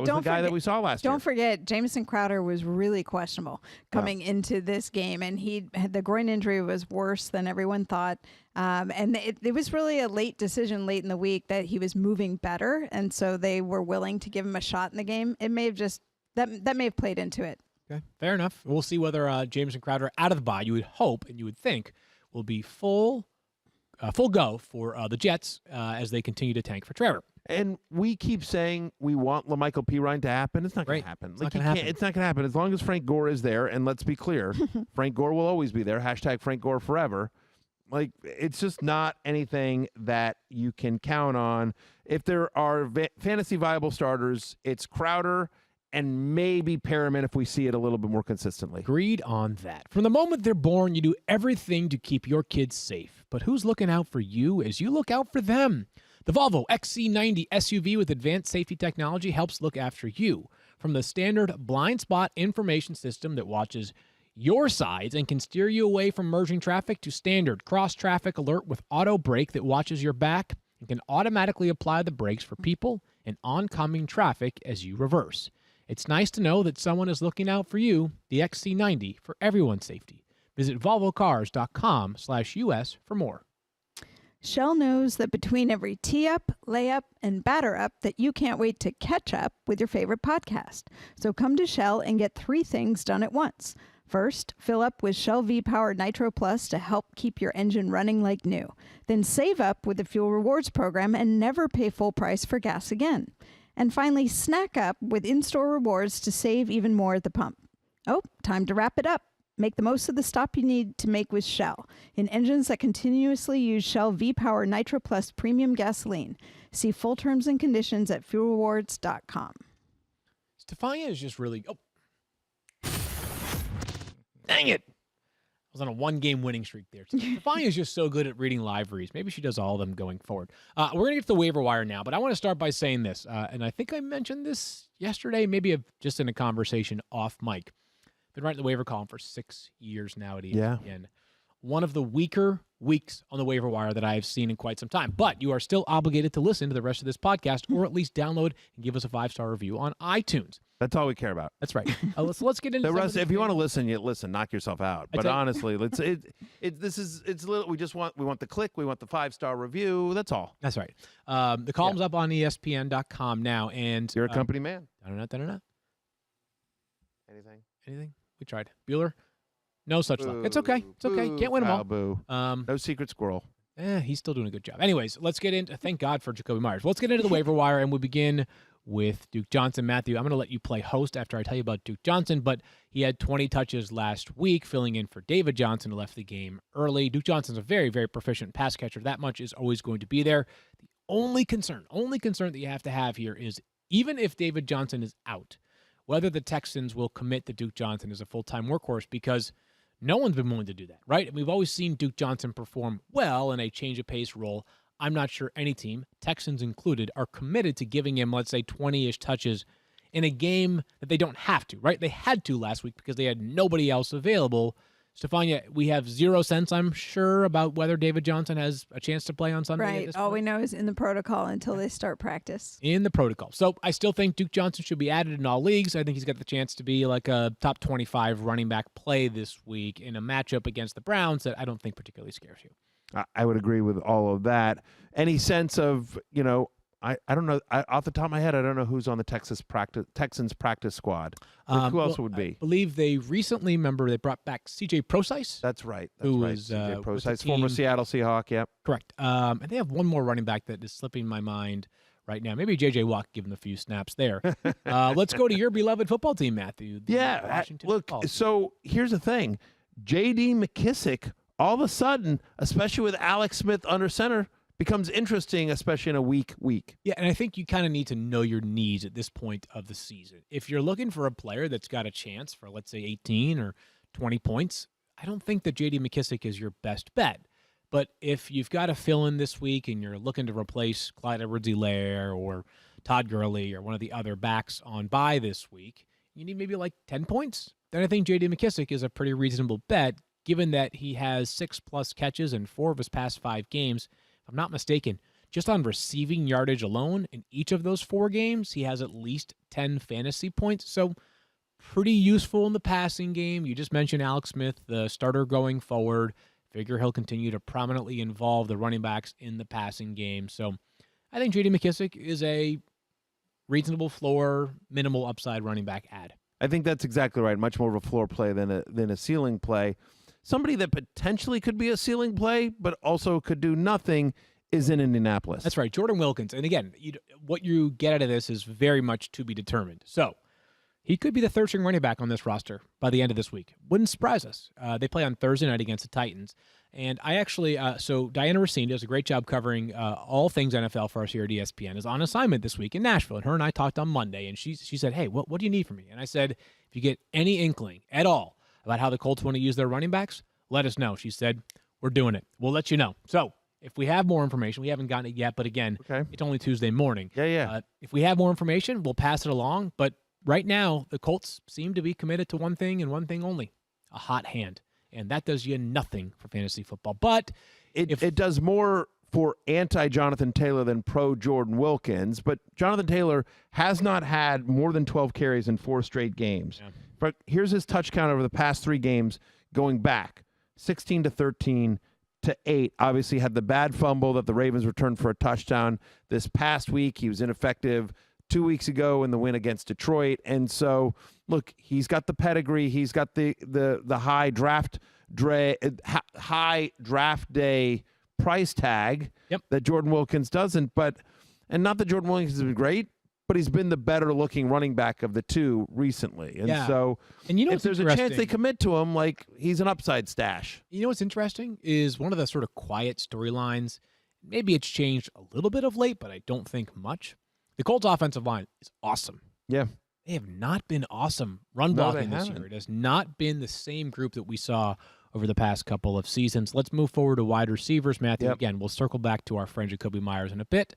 Speaker 4: the guy that we saw last year.
Speaker 3: Don't forget, Jamison Crowder was really questionable coming into this game, and the groin injury was worse than everyone thought. And it was really a late decision late in the week that he was moving better, and so they were willing to give him a shot in the game. It may have that may have played into it.
Speaker 2: Okay, fair enough. We'll see whether Jamison Crowder, out of the bye, you would hope and you would think, will be full go for the Jets as they continue to tank for Trevor.
Speaker 4: And we keep saying we want LaMichael Pirine to happen. It's not going to happen. It's not going to happen. As long as Frank Gore is there, and let's be clear, Frank Gore will always be there. # Frank Gore forever. Like, it's just not anything that you can count on. If there are fantasy viable starters, it's Crowder and maybe Perriman if we see it a little bit more consistently.
Speaker 2: Agreed on that. From the moment they're born, you do everything to keep your kids safe. But who's looking out for you as you look out for them? The Volvo XC90 SUV with advanced safety technology helps look after you. From the standard blind spot information system that watches your sides and can steer you away from merging traffic to standard cross-traffic alert with auto brake that watches your back and can automatically apply the brakes for people and oncoming traffic as you reverse. It's nice to know that someone is looking out for you, the XC90, for everyone's safety. Visit volvocars.com/US for more.
Speaker 3: Shell knows that between every tee up, layup, and batter up that you can't wait to catch up with your favorite podcast. So come to Shell and get 3 things done at once. First, fill up with Shell V-Power Nitro Plus to help keep your engine running like new. Then save up with the Fuel Rewards program and never pay full price for gas again. And finally, snack up with in-store rewards to save even more at the pump. Oh, time to wrap it up. Make the most of the stop you need to make with Shell in engines that continuously use Shell V-Power Nitro Plus Premium Gasoline. See full terms and conditions at fuelrewards.com.
Speaker 2: Stephania is just really... Oh. Dang it. I was on a 1-game winning streak there. Stephania is just so good at reading live reads. Maybe she does all of them going forward. We're going to get to the waiver wire now, but I want to start by saying this, and I think I mentioned this yesterday, maybe just in a conversation off mic. Been writing the waiver column for 6 years now at ESPN.
Speaker 4: Yeah.
Speaker 2: One of the weaker weeks on the waiver wire that I have seen in quite some time. But you are still obligated to listen to the rest of this podcast, or at least download and give us a 5-star review on iTunes.
Speaker 4: That's all we care about.
Speaker 2: That's right. Let's get into
Speaker 4: the rest. If you want to listen, you listen. Knock yourself out. But honestly, we want the click. We want the 5-star review. That's all.
Speaker 2: That's right. The column's up on ESPN.com now, and
Speaker 4: you're a company man.
Speaker 2: Anything?
Speaker 4: Anything?
Speaker 2: We tried. Bueller? No such luck. It's okay. It's okay. Can't win them all.
Speaker 4: Boo. No secret squirrel.
Speaker 2: He's still doing a good job. Anyways, let's get into, thank God for Jakobi Meyers. Let's get into the waiver wire, and we begin with Duke Johnson. Matthew, I'm going to let you play host after I tell you about Duke Johnson, but he had 20 touches last week, filling in for David Johnson, who left the game early. Duke Johnson's a very, very proficient pass catcher. That much is always going to be there. The only concern that you have to have here is even if David Johnson is out, whether the Texans will commit to Duke Johnson as a full-time workhorse, because no one's been willing to do that, right? And we've always seen Duke Johnson perform well in a change-of-pace role. I'm not sure any team, Texans included, are committed to giving him, let's say, 20-ish touches in a game that they don't have to, right? They had to last week because they had nobody else available. Stephania, we have 0 cents, I'm sure, about whether David Johnson has a chance to play on Sunday.
Speaker 3: Right. All we know is in the protocol until they start practice.
Speaker 2: In the protocol. So I still think Duke Johnson should be added in all leagues. I think he's got the chance to be like a top 25 running back play this week in a matchup against the Browns that I don't think particularly scares you.
Speaker 4: I would agree with all of that. Any sense of, I don't know. Off the top of my head, I don't know who's on the Texans practice squad. Who else would be?
Speaker 2: I believe they recently, they brought back C.J. Procise.
Speaker 4: That's right.
Speaker 2: Who
Speaker 4: right.
Speaker 2: is,
Speaker 4: C.J.
Speaker 2: with
Speaker 4: Procise,
Speaker 2: the team.
Speaker 4: former Seattle Seahawk, yep.
Speaker 2: Correct. And they have one more running back that is slipping my mind right now. Maybe J.J. Watt giving a few snaps there. Let's go to your beloved football team, Matthew. Washington
Speaker 4: look,
Speaker 2: football team.
Speaker 4: So here's the thing. J.D. McKissick, all of a sudden, especially with Alex Smith under center, becomes interesting, especially in a weak week.
Speaker 2: Yeah, and I think you kind of need to know your needs at this point of the season. If you're looking for a player that's got a chance for, let's say, 18 or 20 points, I don't think that J.D. McKissick is your best bet. But if you've got to fill in this week and you're looking to replace Clyde Edwards-Helaire or Todd Gurley or one of the other backs on bye this week, you need maybe like 10 points, then I think J.D. McKissick is a pretty reasonable bet, given that he has 6+ catches in 4 of his past 5 games. If I'm not mistaken, just on receiving yardage alone in each of those 4 games, he has at least 10 fantasy points. So pretty useful in the passing game. You just mentioned Alex Smith, the starter going forward. Figure he'll continue to prominently involve the running backs in the passing game. So I think J.D. McKissick is a reasonable floor, minimal upside running back add.
Speaker 4: I think that's exactly right. Much more of a floor play than a ceiling play. Somebody that potentially could be a ceiling play, but also could do nothing, is in Indianapolis.
Speaker 2: That's right, Jordan Wilkins. And again, what you get out of this is very much to be determined. So he could be the third-string running back on this roster by the end of this week. Wouldn't surprise us. They play on Thursday night against the Titans. And I actually, so Diana Racine does a great job covering all things NFL for us here at ESPN, is on assignment this week in Nashville. And her and I talked on Monday, and she said, hey, what do you need from me? And I said, if you get any inkling at all about how the Colts want to use their running backs, let us know. She said, we're doing it. We'll let you know. So if we have more information, we haven't gotten it yet, but again, It's only Tuesday morning.
Speaker 4: Yeah.
Speaker 2: If we have more information, we'll pass it along. But right now, the Colts seem to be committed to one thing and one thing only, a hot hand. And that does you nothing for fantasy football. But
Speaker 4: it does more for anti-Jonathan Taylor than pro-Jordan Wilkins. But Jonathan Taylor has not had more than 12 carries in 4 straight games. Yeah. But here's his touch count over the past 3 games going back, 16 to 13 to 8. Obviously had the bad fumble that the Ravens returned for a touchdown this past week. He was ineffective 2 weeks ago in the win against Detroit. And so, look, he's got the pedigree. He's got the high draft day price tag that Jordan Wilkins doesn't. And not that Jordan Wilkins has been great, but he's been the better looking running back of the 2 recently. And so if there's a chance they commit to him, like, he's an upside stash.
Speaker 2: You know what's interesting is one of the sort of quiet storylines. Maybe it's changed a little bit of late, but I don't think much. The Colts offensive line is awesome.
Speaker 4: Yeah.
Speaker 2: They have not been awesome run blocking this year. It has not been the same group that we saw over the past couple of seasons. Let's move forward to wide receivers, Matthew. Again, we'll circle back to our friend Jakobi Meyers in a bit.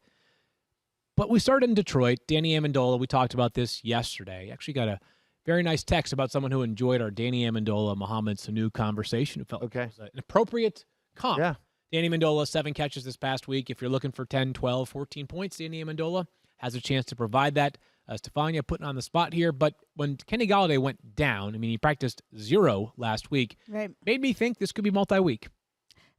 Speaker 2: But we started in Detroit. Danny Amendola, we talked about this yesterday. Actually got a very nice text about someone who enjoyed our Danny Amendola, Mohamed Sanu conversation. Who felt like it was an appropriate comp.
Speaker 4: Yeah.
Speaker 2: Danny Amendola, 7 catches this past week. If you're looking for 10, 12, 14 points, Danny Amendola has a chance to provide that. Stephania putting on the spot here. But when Kenny Golladay went down, I mean, he practiced 0 last week,
Speaker 3: Right.
Speaker 2: made me think this could be multi-week.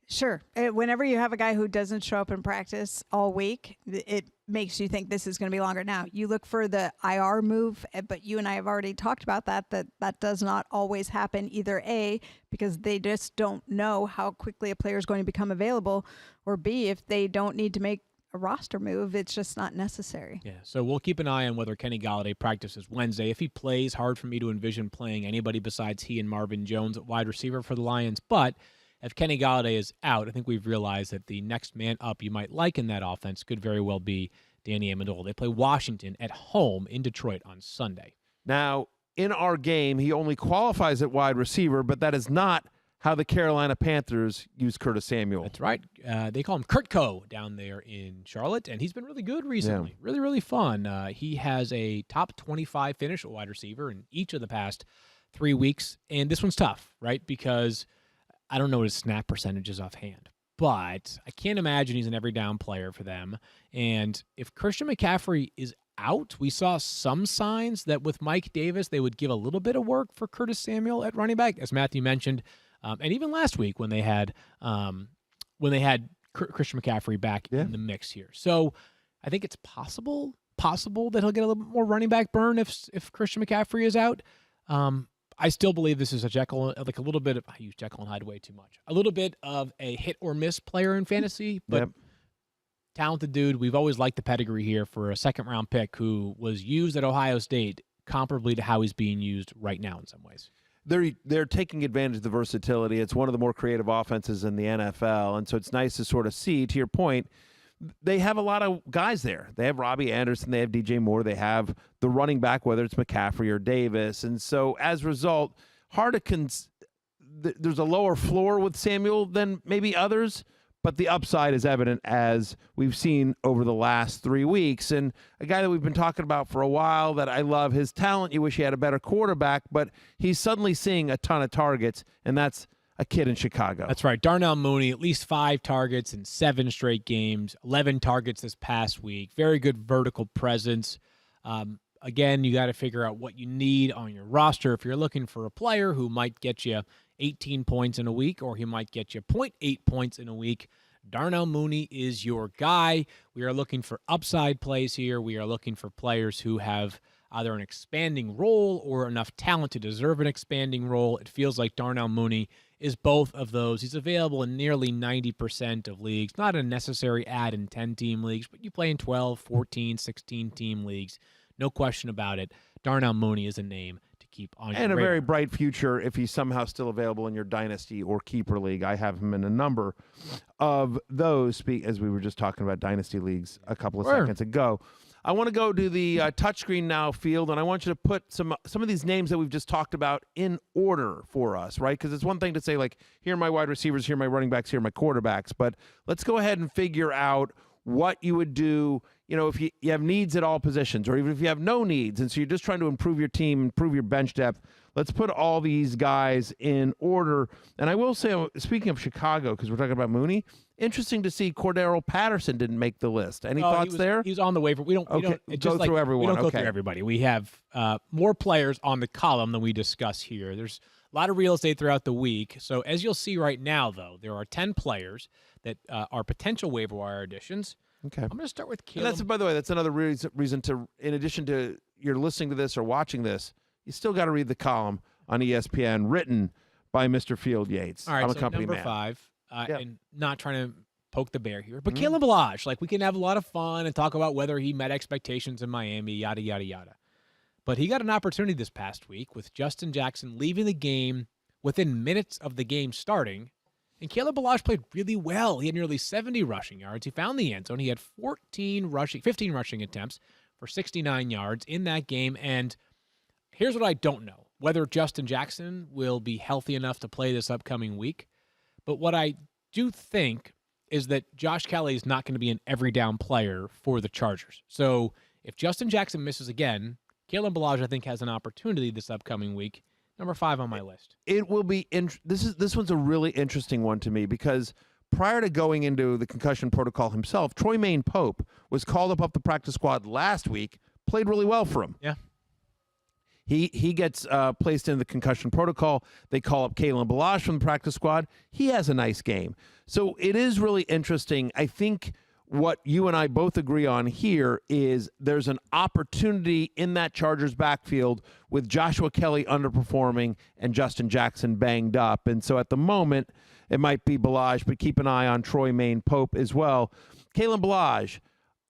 Speaker 3: Sure. Whenever you have a guy who doesn't show up in practice all week, it makes you think this is going to be longer. Now, you look for the IR move, but you and I have already talked about that does not always happen either, A, because they just don't know how quickly a player is going to become available, or B, if they don't need to make a roster move, it's just not necessary.
Speaker 2: Yeah, so we'll keep an eye on whether Kenny Golladay practices Wednesday. If he plays, hard for me to envision playing anybody besides he and Marvin Jones at wide receiver for the Lions, but if Kenny Golladay is out, I think we've realized that the next man up you might like in that offense could very well be Danny Amendola. They play Washington at home in Detroit on Sunday.
Speaker 4: Now, in our game, he only qualifies at wide receiver, but that is not how the Carolina Panthers use Curtis Samuel.
Speaker 2: That's right. They call him Kurtco down there in Charlotte, and he's been really good recently. Yeah. Really, really fun. He has a top 25 finish at wide receiver in each of the past 3 weeks, and this one's tough, right? Because I don't know what his snap percentage is offhand, but I can't imagine he's an every down player for them. And if Christian McCaffrey is out, we saw some signs that with Mike Davis, they would give a little bit of work for Curtis Samuel at running back, as Matthew mentioned. And even last week when they had Christian McCaffrey back in the mix here. So I think it's possible that he'll get a little bit more running back burn if Christian McCaffrey is out. I still believe this is a little bit of, I use Jekyll and Hyde way too much. A little bit of a hit or miss player in fantasy, but talented dude. We've always liked the pedigree here for a second-round pick who was used at Ohio State comparably to how he's being used right now in some ways.
Speaker 4: They're taking advantage of the versatility. It's one of the more creative offenses in the NFL, and so it's nice to sort of see, to your point, they have a lot of guys there. They have Robbie Anderson. They have DJ Moore. They have the running back, whether it's McCaffrey or Davis. And so as a result, there's a lower floor with Samuel than maybe others, but the upside is evident as we've seen over the last 3 weeks. And a guy that we've been talking about for a while that I love his talent. You wish he had a better quarterback, but he's suddenly seeing a ton of targets, and that's a kid in Chicago.
Speaker 2: That's right. Darnell Mooney, at least 5 targets in 7 straight games, 11 targets this past week. Very good vertical presence. Again, you got to figure out what you need on your roster. If you're looking for a player who might get you 18 points in a week or he might get you 0.8 points in a week, Darnell Mooney is your guy. We are looking for upside plays here. We are looking for players who have either an expanding role or enough talent to deserve an expanding role. It feels like Darnell Mooney is both of those. He's available in nearly 90% of leagues. Not a necessary add in 10-team leagues, but you play in 12, 14, 16-team leagues. No question about it. Darnell Mooney is a name to keep on your radar.
Speaker 4: And a very bright future if he's somehow still available in your dynasty or keeper league. I have him in a number of those, as we were just talking about dynasty leagues a couple of seconds ago. I want to go to the touchscreen now field, and I want you to put some of these names that we've just talked about in order for us, right? Because it's one thing to say, like, here are my wide receivers, here are my running backs, here are my quarterbacks, but let's go ahead and figure out what you would do, if you have needs at all positions, or even if you have no needs, and so you're just trying to improve your team, improve your bench depth. Let's put all these guys in order. And I will say, speaking of Chicago, because we're talking about Mooney, interesting to see Cordero Patterson didn't make the list. Any thoughts there?
Speaker 2: He's on the waiver. We don't
Speaker 4: go through everyone.
Speaker 2: We don't go through everybody. We have more players on the column than we discuss here. There's a lot of real estate throughout the week. So as you'll see right now, though, there are 10 players that are potential waiver wire additions.
Speaker 4: Okay.
Speaker 2: I'm going to start with Caleb.
Speaker 4: And by the way, that's another reason to, in addition to you're listening to this or watching this, you still got to read the column on ESPN written by Mr. Field Yates.
Speaker 2: All right,
Speaker 4: I'm a
Speaker 2: so
Speaker 4: company
Speaker 2: number
Speaker 4: man.
Speaker 2: 5, and not trying to poke the bear here, but Caleb Lodge, we can have a lot of fun and talk about whether he met expectations in Miami, yada, yada, yada. But he got an opportunity this past week with Justin Jackson leaving the game within minutes of the game starting, and Caleb Lodge played really well. He had nearly 70 rushing yards. He found the end zone. He had 15 rushing attempts for 69 yards in that game, and here's what I don't know, whether Justin Jackson will be healthy enough to play this upcoming week. But what I do think is that Josh Kelly is not going to be an every down player for the Chargers. So if Justin Jackson misses again, Caleb Lodge, I think, has an opportunity this upcoming week. Number 5 on my list.
Speaker 4: It will be this one's a really interesting one to me because prior to going into the concussion protocol himself, Troy Maine Pope was called up the practice squad last week, played really well for him.
Speaker 2: Yeah.
Speaker 4: He gets placed in the concussion protocol. They call up Kalen Ballage from the practice squad. He has a nice game. So it is really interesting. I think what you and I both agree on here is there's an opportunity in that Chargers backfield with Joshua Kelly underperforming and Justin Jackson banged up. And so at the moment, it might be Ballage, but keep an eye on Troy Maine Pope as well. Kalen Ballage,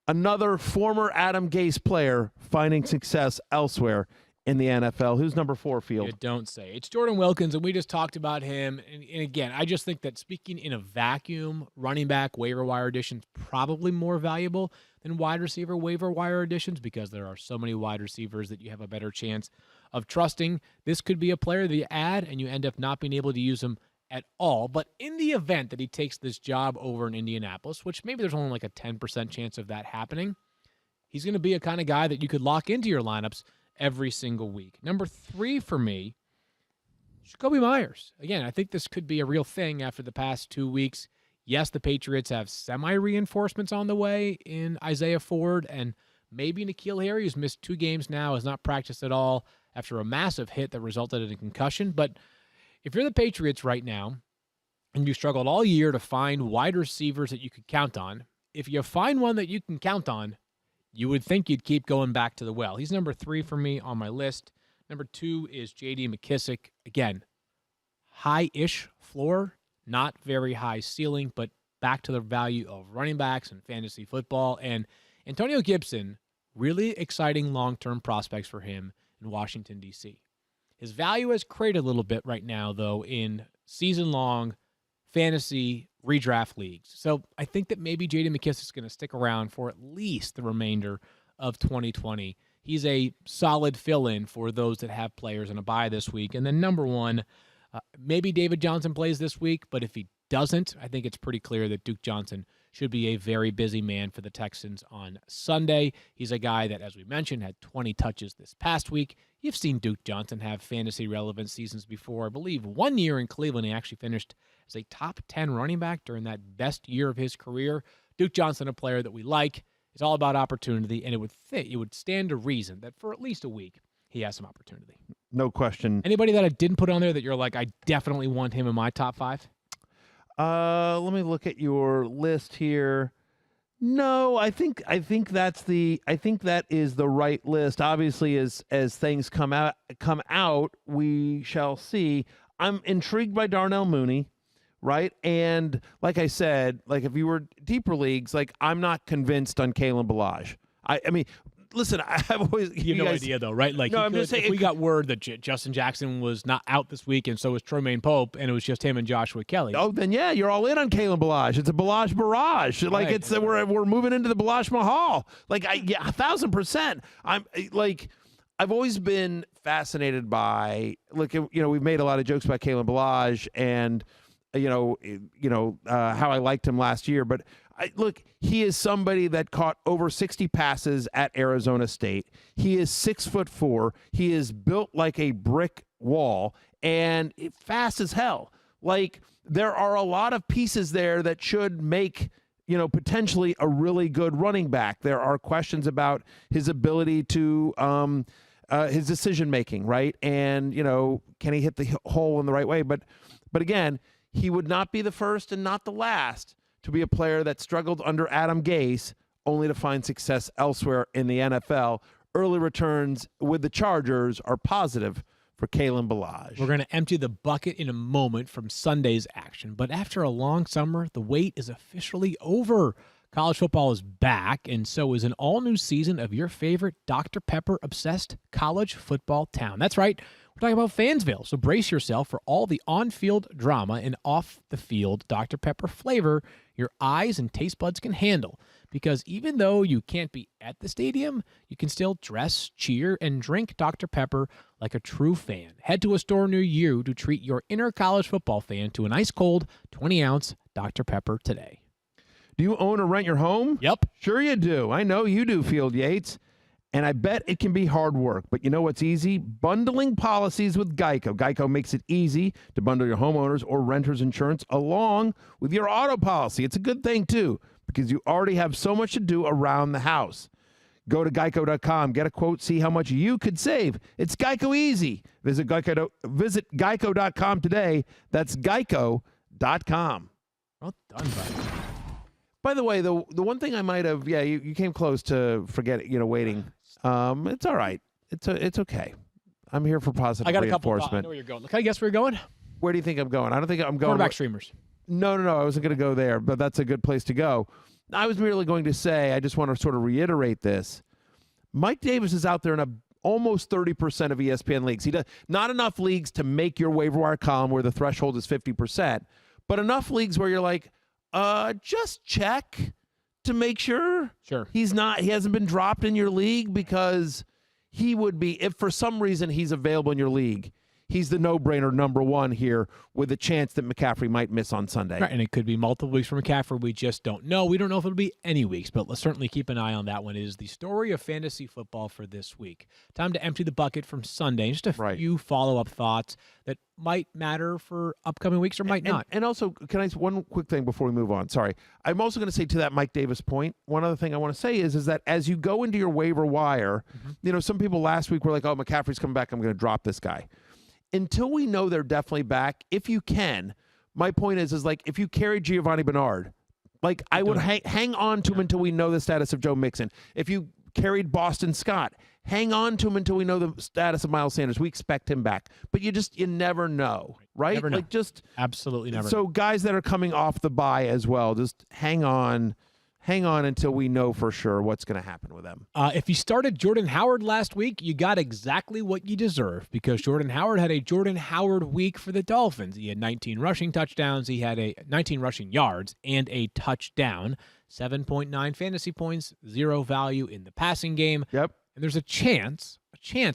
Speaker 4: another former Adam Gase player finding success elsewhere in the NFL. Who's number 4, Field?
Speaker 2: You don't say. It's Jordan Wilkins, and we just talked about him. And again, I just think that speaking in a vacuum, running back waiver wire additions probably more valuable than wide receiver waiver wire additions because there are so many wide receivers that you have a better chance of trusting. This could be a player that you add, and you end up not being able to use him at all. But in the event that he takes this job over in Indianapolis, which maybe there's only like a 10% chance of that happening, he's going to be a kind of guy that you could lock into your lineups every single week. Number 3 for me, Jakobi Meyers. Again, I think this could be a real thing after the past 2 weeks. Yes, the Patriots have semi-reinforcements on the way in Isaiah Ford and maybe N'Keal Harry, who's missed 2 games now, has not practiced at all after a massive hit that resulted in a concussion. But if you're the Patriots right now and you struggled all year to find wide receivers that you could count on, if you find one that you can count on, you would think you'd keep going back to the well. He's number 3 for me on my list. Number 2 is J.D. McKissick. Again, high-ish floor, not very high ceiling, but back to the value of running backs and fantasy football. And Antonio Gibson, really exciting long-term prospects for him in Washington, D.C. His value has cratered a little bit right now, though, in season-long fantasy redraft leagues. So I think that maybe J.D. McKissick's going to stick around for at least the remainder of 2020. He's a solid fill-in for those that have players in a bye this week. And then number 1, maybe David Johnson plays this week, but if he doesn't, I think it's pretty clear that Duke Johnson should be a very busy man for the Texans on Sunday. He's a guy that, as we mentioned, had 20 touches this past week. You've seen Duke Johnson have fantasy-relevant seasons before. I believe 1 year in Cleveland, he actually finished as a top 10 running back during that best year of his career. Duke Johnson, a player that we like. It's all about opportunity, and it would stand to reason that for at least a week, he has some opportunity.
Speaker 4: No question.
Speaker 2: Anybody that I didn't put on there that you're like, I definitely want him in my top 5?
Speaker 4: Let me look at your list here. No, I think that is the right list. Obviously, as things come out, we shall see. I'm intrigued by Darnell Mooney, right? And like I said, like if you were deeper leagues, like I'm not convinced on Kalen Ballage. I mean, listen, I've always
Speaker 2: no idea though, right? Like,
Speaker 4: no, I'm just saying,
Speaker 2: if we got word that Justin Jackson was not out this week, and so was Troy Maine Pope, and it was just him and Joshua Kelly.
Speaker 4: Oh, then yeah, you're all in on Kalen Ballage. It's a Ballage barrage. Like
Speaker 2: right.
Speaker 4: it's we're moving into the Ballage Mahal. Like 1,000%. I've always been fascinated by we've made a lot of jokes about Kalen Ballage and how I liked him last year, but he is somebody that caught over 60 passes at Arizona State. He is 6'4". He is built like a brick wall and fast as hell. Like there are a lot of pieces there that should make potentially a really good running back. There are questions about his ability to his decision making, right? And can he hit the hole in the right way? But again, he would not be the first and not the last to be a player that struggled under Adam Gase, only to find success elsewhere in the NFL. Early returns with the Chargers are positive for Kalen Ballage.
Speaker 2: We're going to empty the bucket in a moment from Sunday's action, but after a long summer, the wait is officially over. College football is back, and so is an all-new season of your favorite Dr. Pepper-obsessed college football town. That's right. We're talking about Fansville, so brace yourself for all the on-field drama and off-the-field Dr. Pepper flavor your eyes and taste buds can handle. Because even though you can't be at the stadium, you can still dress, cheer, and drink Dr. Pepper like a true fan. Head to a store near you to treat your inner college football fan to an ice-cold 20-ounce Dr. Pepper today.
Speaker 4: Do you own or rent your home?
Speaker 2: Yep.
Speaker 4: Sure you do. I know you do, Field Yates. And I bet it can be hard work. But you know what's easy? Bundling policies with Geico. Geico makes it easy to bundle your homeowners or renters insurance along with your auto policy. It's a good thing, too, because you already have so much to do around the house. Go to geico.com, get a quote, see how much you could save. It's Geico easy. Visit geico.com today. That's geico.com.
Speaker 2: Well done, buddy.
Speaker 4: By the way, the one thing I might have, you came close to waiting. It's all right. It's okay. I'm here for positive
Speaker 2: I got a couple. I
Speaker 4: reinforcement.
Speaker 2: know where you're going. Can I guess where you're going?
Speaker 4: Where do you think I'm going? I don't think I'm going.
Speaker 2: Quarterback streamers.
Speaker 4: No. I wasn't going to go there, but that's a good place to go. I was merely going to say, I just want to sort of reiterate this. Mike Davis is out there in almost 30% of ESPN leagues. He does not enough leagues to make your waiver wire column where the threshold is 50%, but enough leagues where you're like, just check to make sure.
Speaker 2: Sure.
Speaker 4: He hasn't been dropped in your league, because he would be, if for some reason he's available in your league, he's the no-brainer number one here, with a chance that McCaffrey might miss on Sunday.
Speaker 2: Right, and it could be multiple weeks for McCaffrey. We just don't know. We don't know if it'll be any weeks, but let's certainly keep an eye on that one. It is the story of fantasy football for this week. Time to empty the bucket from Sunday. Just a few follow-up thoughts that might matter for upcoming weeks or might not.
Speaker 4: And also, can I say one quick thing before we move on? Sorry. I'm also going to say to that Mike Davis point, one other thing I want to say is that as you go into your waiver wire, some people last week were like, oh, McCaffrey's coming back, I'm going to drop this guy. Until we know they're definitely back, if you can, my point is like, if you carry Giovanni Bernard, like I would hang on to him until we know the status of Joe Mixon. If you carried Boston Scott, hang on to him until we know the status of Miles Sanders. We expect him back, but you never know, right?
Speaker 2: Never know.
Speaker 4: Like just
Speaker 2: absolutely never.
Speaker 4: So guys that are coming off the bye as well, just hang on until we know for sure what's going to happen with them.
Speaker 2: If you started Jordan Howard last week, you got exactly what you deserve, because Jordan Howard had a Jordan Howard week for the Dolphins. He had 19 rushing touchdowns. He had 19 rushing yards and a touchdown, 7.9 fantasy points, 0 value in the passing game.
Speaker 4: Yep.
Speaker 2: And there's a chance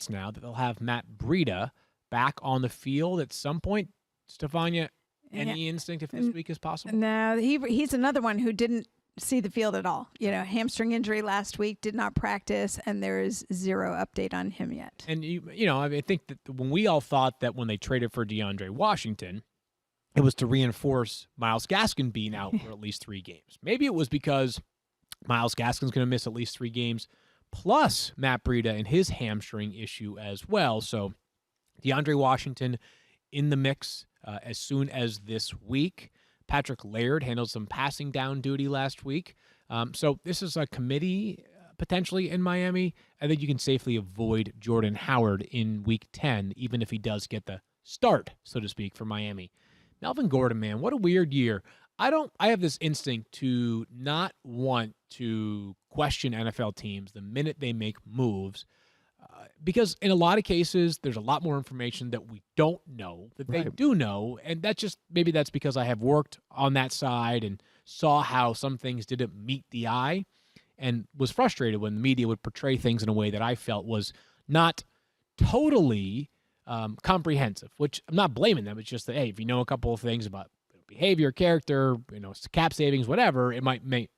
Speaker 2: now that they'll have Matt Breida back on the field at some point. Stephania, any instinct if this week is possible?
Speaker 3: No, he's another one who didn't see the field at all. Hamstring injury last week, did not practice, and there is 0 update on him yet.
Speaker 2: And I think that when we all thought that when they traded for DeAndre Washington, it was to reinforce Myles Gaskin being out for at least 3 games. Maybe it was because Myles Gaskin's going to miss at least 3 games, plus Matt Breida and his hamstring issue as well. So DeAndre Washington in the mix as soon as this week. Patrick Laird handled some passing down duty last week. So this is a committee potentially in Miami. I think you can safely avoid Jordan Howard in week 10, even if he does get the start, so to speak, for Miami. Melvin Gordon, man, what a weird year. I have this instinct to not want to question NFL teams the minute they make moves, because in a lot of cases, there's a lot more information that we don't know that they do know. And maybe that's because I have worked on that side and saw how some things didn't meet the eye, and was frustrated when the media would portray things in a way that I felt was not totally comprehensive, which I'm not blaming them. It's just that, hey, if you know a couple of things about behavior, character, cap savings, whatever, it might make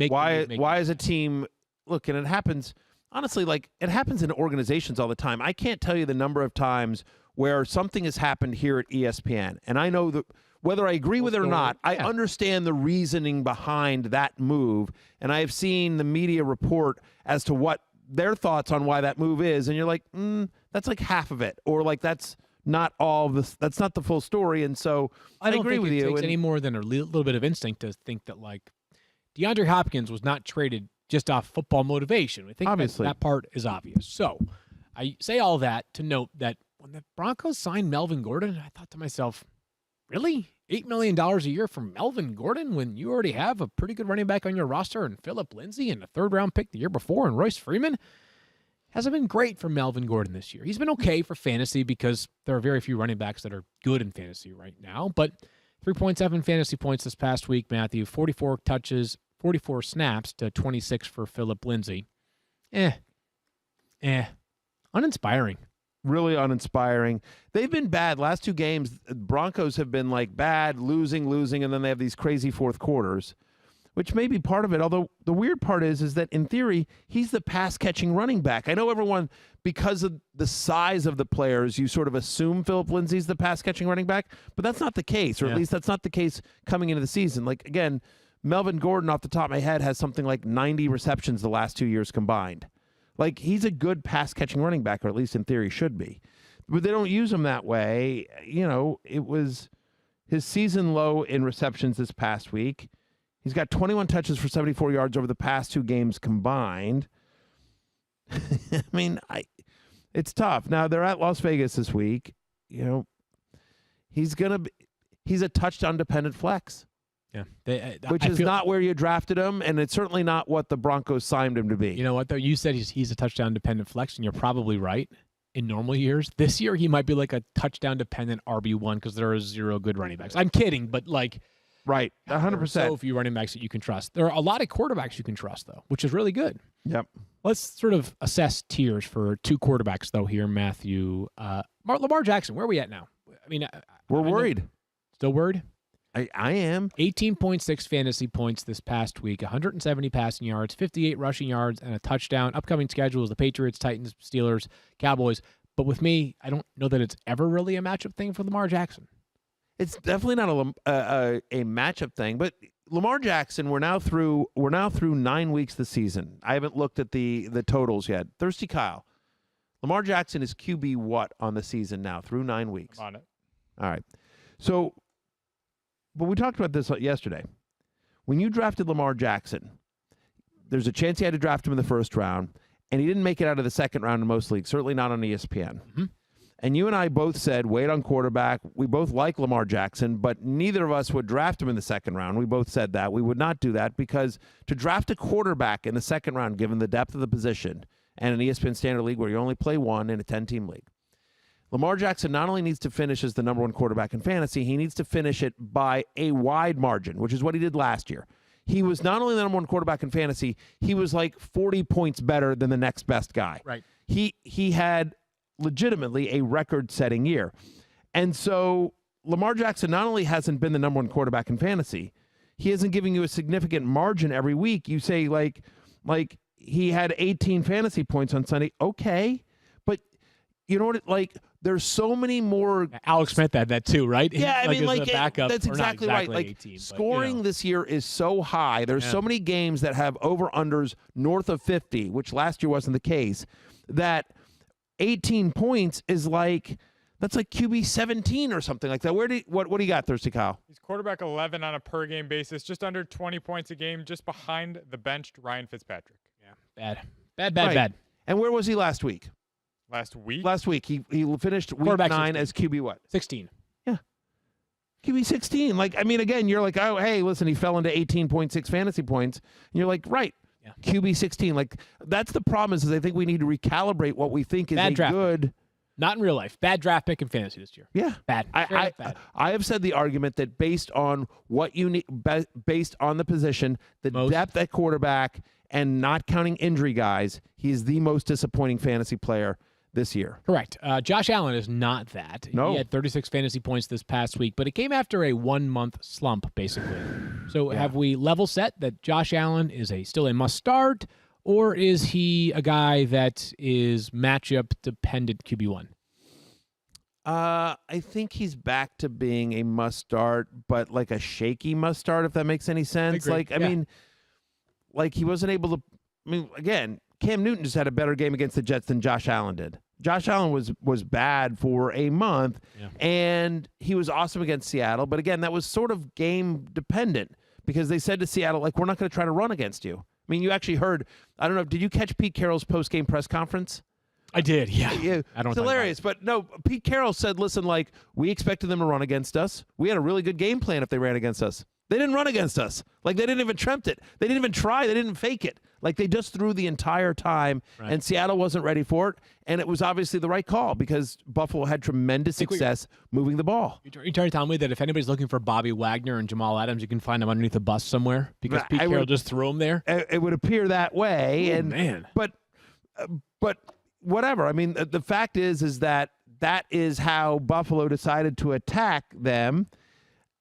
Speaker 4: why is a team look, and it happens. Honestly, like it happens in organizations all the time. I can't tell you the number of times where something has happened here at ESPN, and I know that whether I agree with it or not, I understand the reasoning behind that move, and I have seen the media report as to what their thoughts on why that move is, and you're like, that's like half of it, or like that's not all this. That's not the full story, and so I agree with you.
Speaker 2: It takes any more than a little bit of instinct to think that like DeAndre Hopkins was not traded just off football motivation. I think obviously that part is obvious. So I say all that to note that when the Broncos signed Melvin Gordon, I thought to myself, really? $8 million a year from Melvin Gordon when you already have a pretty good running back on your roster and Phillip Lindsay and a 3rd-round pick the year before and Royce Freeman? Hasn't been great for Melvin Gordon this year. He's been okay for fantasy because there are very few running backs that are good in fantasy right now, but 3.7 fantasy points this past week, Matthew, 44 touches, 44 snaps to 26 for Phillip Lindsay. Uninspiring.
Speaker 4: Really uninspiring. They've been bad. Last 2 games, Broncos have been like bad, losing, and then they have these crazy fourth quarters, which may be part of it. Although the weird part is that in theory, he's the pass-catching running back. I know everyone, because of the size of the players, you sort of assume Phillip Lindsay's the pass-catching running back, but that's not the case, or at least that's not the case coming into the season. Like, again, Melvin Gordon, off the top of my head, has something like 90 receptions the last 2 years combined. Like, he's a good pass-catching running back, or at least in theory should be. But they don't use him that way. You know, it was his season low in receptions this past week. He's got 21 touches for 74 yards over the past 2 games combined. I mean, it's tough. Now, they're at Las Vegas this week. You know, he's a touchdown-dependent flex.
Speaker 2: Yeah,
Speaker 4: which is not where you drafted him, and it's certainly not what the Broncos signed him to be.
Speaker 2: You know what, though? You said he's a touchdown-dependent flex, and you're probably right. In normal years, this year he might be like a touchdown-dependent RB1 because there are 0 good running backs. I'm kidding, but like,
Speaker 4: right, 100%.
Speaker 2: So few running backs that you can trust. There are a lot of quarterbacks you can trust, though, which is really good.
Speaker 4: Yep.
Speaker 2: Let's sort of assess tiers for 2 quarterbacks, though. Here, Matthew, Lamar Jackson. Where are we at now? I mean,
Speaker 4: we're worried.
Speaker 2: Still worried?
Speaker 4: I am.
Speaker 2: 18.6 fantasy points this past week, 170 passing yards, 58 rushing yards, and a touchdown. Upcoming schedule is the Patriots, Titans, Steelers, Cowboys. But with me, I don't know that it's ever really a matchup thing for Lamar Jackson.
Speaker 4: It's definitely not a matchup thing. But Lamar Jackson, we're now through 9 weeks this season. I haven't looked at the totals yet. Thirsty Kyle, Lamar Jackson is QB what on the season now through 9 weeks?
Speaker 5: I'm on it.
Speaker 4: All right. So. But we talked about this yesterday. When you drafted Lamar Jackson, there's a chance you had to draft him in the first round, and he didn't make it out of the second round in most leagues, certainly not on ESPN.
Speaker 2: Mm-hmm.
Speaker 4: And you and I both said, wait on quarterback. We both like Lamar Jackson, but neither of us would draft him in the second round. We both said that. We would not do that because to draft a quarterback in the second round, given the depth of the position, and an ESPN Standard League where you only play one in a 10-team league, Lamar Jackson not only needs to finish as the number 1 quarterback in fantasy, he needs to finish it by a wide margin, which is what he did last year. He was not only the number 1 quarterback in fantasy, he was like 40 points better than the next best guy.
Speaker 2: Right.
Speaker 4: He had legitimately a record-setting year. And so Lamar Jackson not only hasn't been the number 1 quarterback in fantasy, he isn't giving you a significant margin every week. You say like he had 18 fantasy points on Sunday. Okay. But you know what? There's so many more.
Speaker 2: Alex Smith had that too, right?
Speaker 4: Yeah, I mean,
Speaker 2: backup,
Speaker 4: that's exactly right.
Speaker 2: 18,
Speaker 4: scoring this year is so high. There's so many games that have over-unders north of 50, which last year wasn't the case, that 18 points is that's like QB 17 or something like that. What do you got, Thirsty Kyle?
Speaker 5: He's quarterback 11 on a per-game basis, just under 20 points a game, just behind the benched Ryan Fitzpatrick.
Speaker 2: Yeah, bad.
Speaker 4: And where was he last week?
Speaker 5: Last week,
Speaker 4: he finished week
Speaker 2: Quarterback
Speaker 4: 9
Speaker 2: 16.
Speaker 4: as QB what?
Speaker 2: 16.
Speaker 4: Yeah. QB 16. Again, you're like, oh, hey, listen, he fell into 18.6 fantasy points. And you're like, right.
Speaker 2: Yeah.
Speaker 4: QB 16. That's the problem is I think we need to recalibrate what we think is
Speaker 2: Bad draft
Speaker 4: good.
Speaker 2: Pick. Not in real life. Bad draft pick in fantasy this year.
Speaker 4: Yeah.
Speaker 2: Bad.
Speaker 4: I have said the argument that based on what you need, based on the position, the depth at quarterback, and not counting injury guys, he is the most disappointing fantasy player this year.
Speaker 2: Correct. Josh Allen is not that.
Speaker 4: No.
Speaker 2: He had 36 fantasy points this past week, but it came after a 1-month slump, basically. So have we level set that Josh Allen is still a must start, or is he a guy that is matchup dependent QB1?
Speaker 4: I think he's back to being a must start, but like a shaky must start, if that makes any sense. I mean, he wasn't able to. Again, Cam Newton just had a better game against the Jets than Josh Allen did. Josh Allen was bad for a month, and he was awesome against Seattle. But again, that was sort of game dependent because they said to Seattle, we're not going to try to run against you. I mean, you actually heard, I don't know, did you catch Pete Carroll's post-game press conference?
Speaker 2: I did, yeah. I don't.
Speaker 4: It's hilarious, but no, Pete Carroll said, listen, we expected them to run against us. We had a really good game plan if they ran against us. They didn't run against us. They didn't even attempt it. They didn't even try. They didn't fake it. They just threw the entire time, and Seattle wasn't ready for it. And it was obviously the right call because Buffalo had tremendous success moving the ball.
Speaker 2: You're trying to tell me that if anybody's looking for Bobby Wagner and Jamal Adams, you can find them underneath a bus somewhere because Pete Carroll just threw them there?
Speaker 4: It would appear that way.
Speaker 2: Oh, man.
Speaker 4: But whatever. I mean, the fact is that is how Buffalo decided to attack them.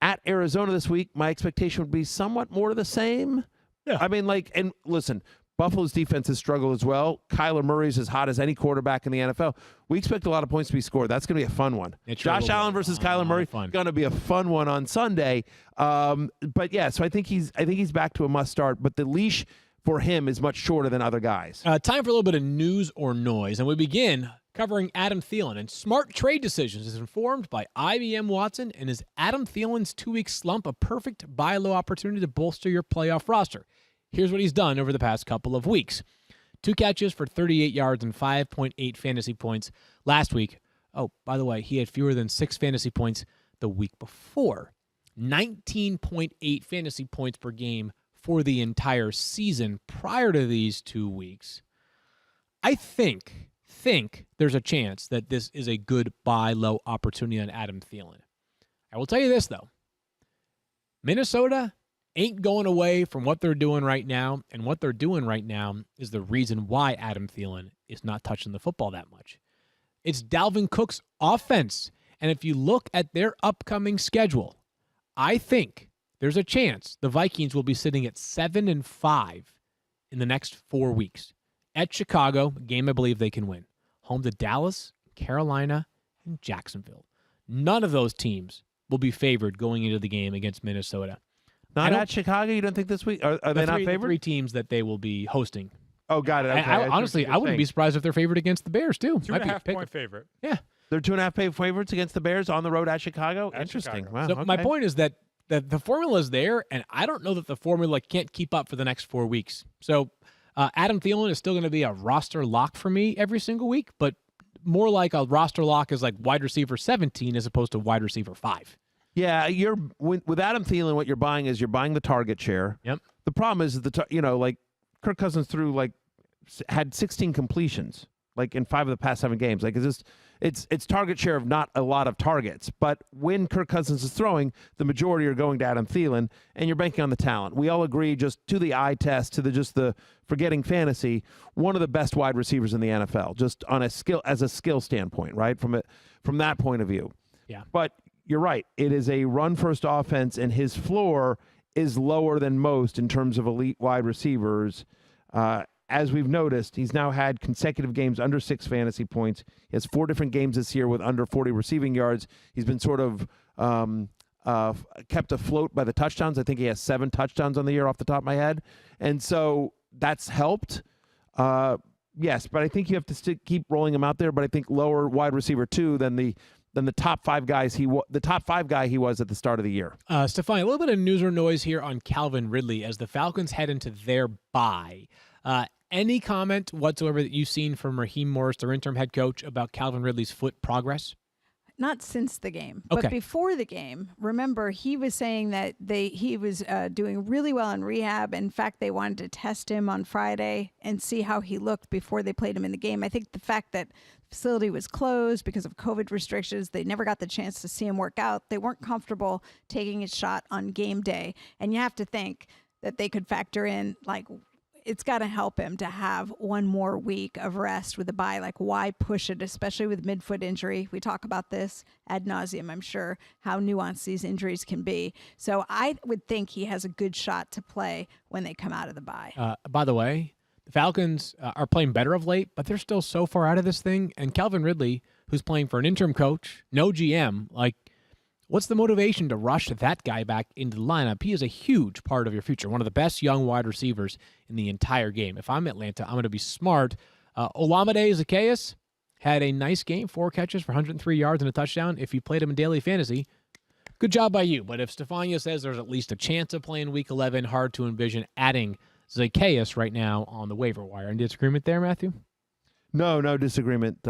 Speaker 4: At Arizona this week, my expectation would be somewhat more of the same.
Speaker 2: Yeah.
Speaker 4: I mean, and listen, Buffalo's defense has struggled as well. Kyler Murray's as hot as any quarterback in the NFL. We expect a lot of points to be scored. That's going to be a fun one. Josh Allen versus Kyler Murray, going to be a fun one on Sunday. But yeah, so I think he's back to a must start. But the leash for him is much shorter than other guys.
Speaker 2: Time for a little bit of news or noise, and we begin covering Adam Thielen. And smart trade decisions is informed by IBM Watson. And is Adam Thielen's 2-week slump a perfect buy low opportunity to bolster your playoff roster? Here's what he's done over the past couple of weeks. 2 catches for 38 yards and 5.8 fantasy points last week. Oh, by the way, he had fewer than 6 fantasy points the week before. 19.8 fantasy points per game for the entire season prior to these 2 weeks. I think there's a chance that this is a good buy low opportunity on Adam Thielen. I will tell you this, though. Minnesota ain't going away from what they're doing right now, and what they're doing right now is the reason why Adam Thielen is not touching the football that much. It's Dalvin Cook's offense, and if you look at their upcoming schedule, I think there's a chance the Vikings will be sitting at 7-5 in the next 4 weeks. At Chicago, a game I believe they can win. Home to Dallas, Carolina, and Jacksonville. None of those teams will be favored going into the game against Minnesota.
Speaker 4: Not at Chicago? You don't think this week? Are they not favored?
Speaker 2: The 3 teams that they will be hosting.
Speaker 4: Oh, got it. Okay.
Speaker 2: Honestly, I wouldn't be surprised if they're favored against the Bears, too.
Speaker 5: 2.5 point favorite.
Speaker 2: Yeah.
Speaker 4: They're 2.5 favorites against the Bears on the road at Chicago?
Speaker 5: At
Speaker 4: Interesting.
Speaker 5: Chicago.
Speaker 4: Wow.
Speaker 2: So
Speaker 4: okay.
Speaker 2: my point is that the formula is there, and I don't know that the formula can't keep up for the next 4 weeks. So Adam Thielen is still going to be a roster lock for me every single week, but more like a roster lock is like wide receiver 17 as opposed to wide receiver 5.
Speaker 4: Yeah, with Adam Thielen, what you're buying is you're buying the target share.
Speaker 2: Yep.
Speaker 4: The problem is like Kirk Cousins had 16 completions like in 5 of the past 7 games. Like it's target share of not a lot of targets. But when Kirk Cousins is throwing, the majority are going to Adam Thielen, and you're banking on the talent. We all agree, just to the eye test, to the forgetting fantasy, one of the best wide receivers in the NFL, just on a skill standpoint, right? From that point of view.
Speaker 2: Yeah.
Speaker 4: But you're right. It is a run-first offense, and his floor is lower than most in terms of elite wide receivers. As we've noticed, he's now had consecutive games under 6 fantasy points. He has 4 different games this year with under 40 receiving yards. He's been sort of kept afloat by the touchdowns. I think he has 7 touchdowns on the year off the top of my head. And so that's helped. Yes, but I think you have to keep rolling him out there. But I think lower wide receiver 2 than the top 5 guys the top 5 guy he was at the start of the year.
Speaker 2: Stephania, a little bit of news or noise here on Calvin Ridley as the Falcons head into their bye. Any comment whatsoever that you've seen from Raheem Morris, their interim head coach, about Calvin Ridley's foot progress?
Speaker 3: Not since the game,
Speaker 2: Okay.
Speaker 3: but before the game. Remember, he was saying that he was doing really well in rehab. In fact, they wanted to test him on Friday and see how he looked before they played him in the game. I think the fact that the facility was closed because of COVID restrictions, they never got the chance to see him work out. They weren't comfortable taking a shot on game day. And you have to think that they could factor in, like, it's got to help him to have one more week of rest with a bye. Like, why push it, especially with midfoot injury? We talk about this ad nauseum, I'm sure, how nuanced these injuries can be. So I would think he has a good shot to play when they come out of the bye.
Speaker 2: By the way, the Falcons are playing better of late, but they're still so far out of this thing. And Calvin Ridley, who's playing for an interim coach, no GM, like, what's the motivation to rush that guy back into the lineup? He is a huge part of your future, one of the best young wide receivers in the entire game. If I'm Atlanta, I'm going to be smart. Olamide Zaccheaus had a nice game, 4 catches for 103 yards and a touchdown. If you played him in daily fantasy, good job by you. But if Stephania says there's at least a chance of playing Week 11, hard to envision adding Zaccheaus right now on the waiver wire. Any disagreement there, Matthew?
Speaker 4: No disagreement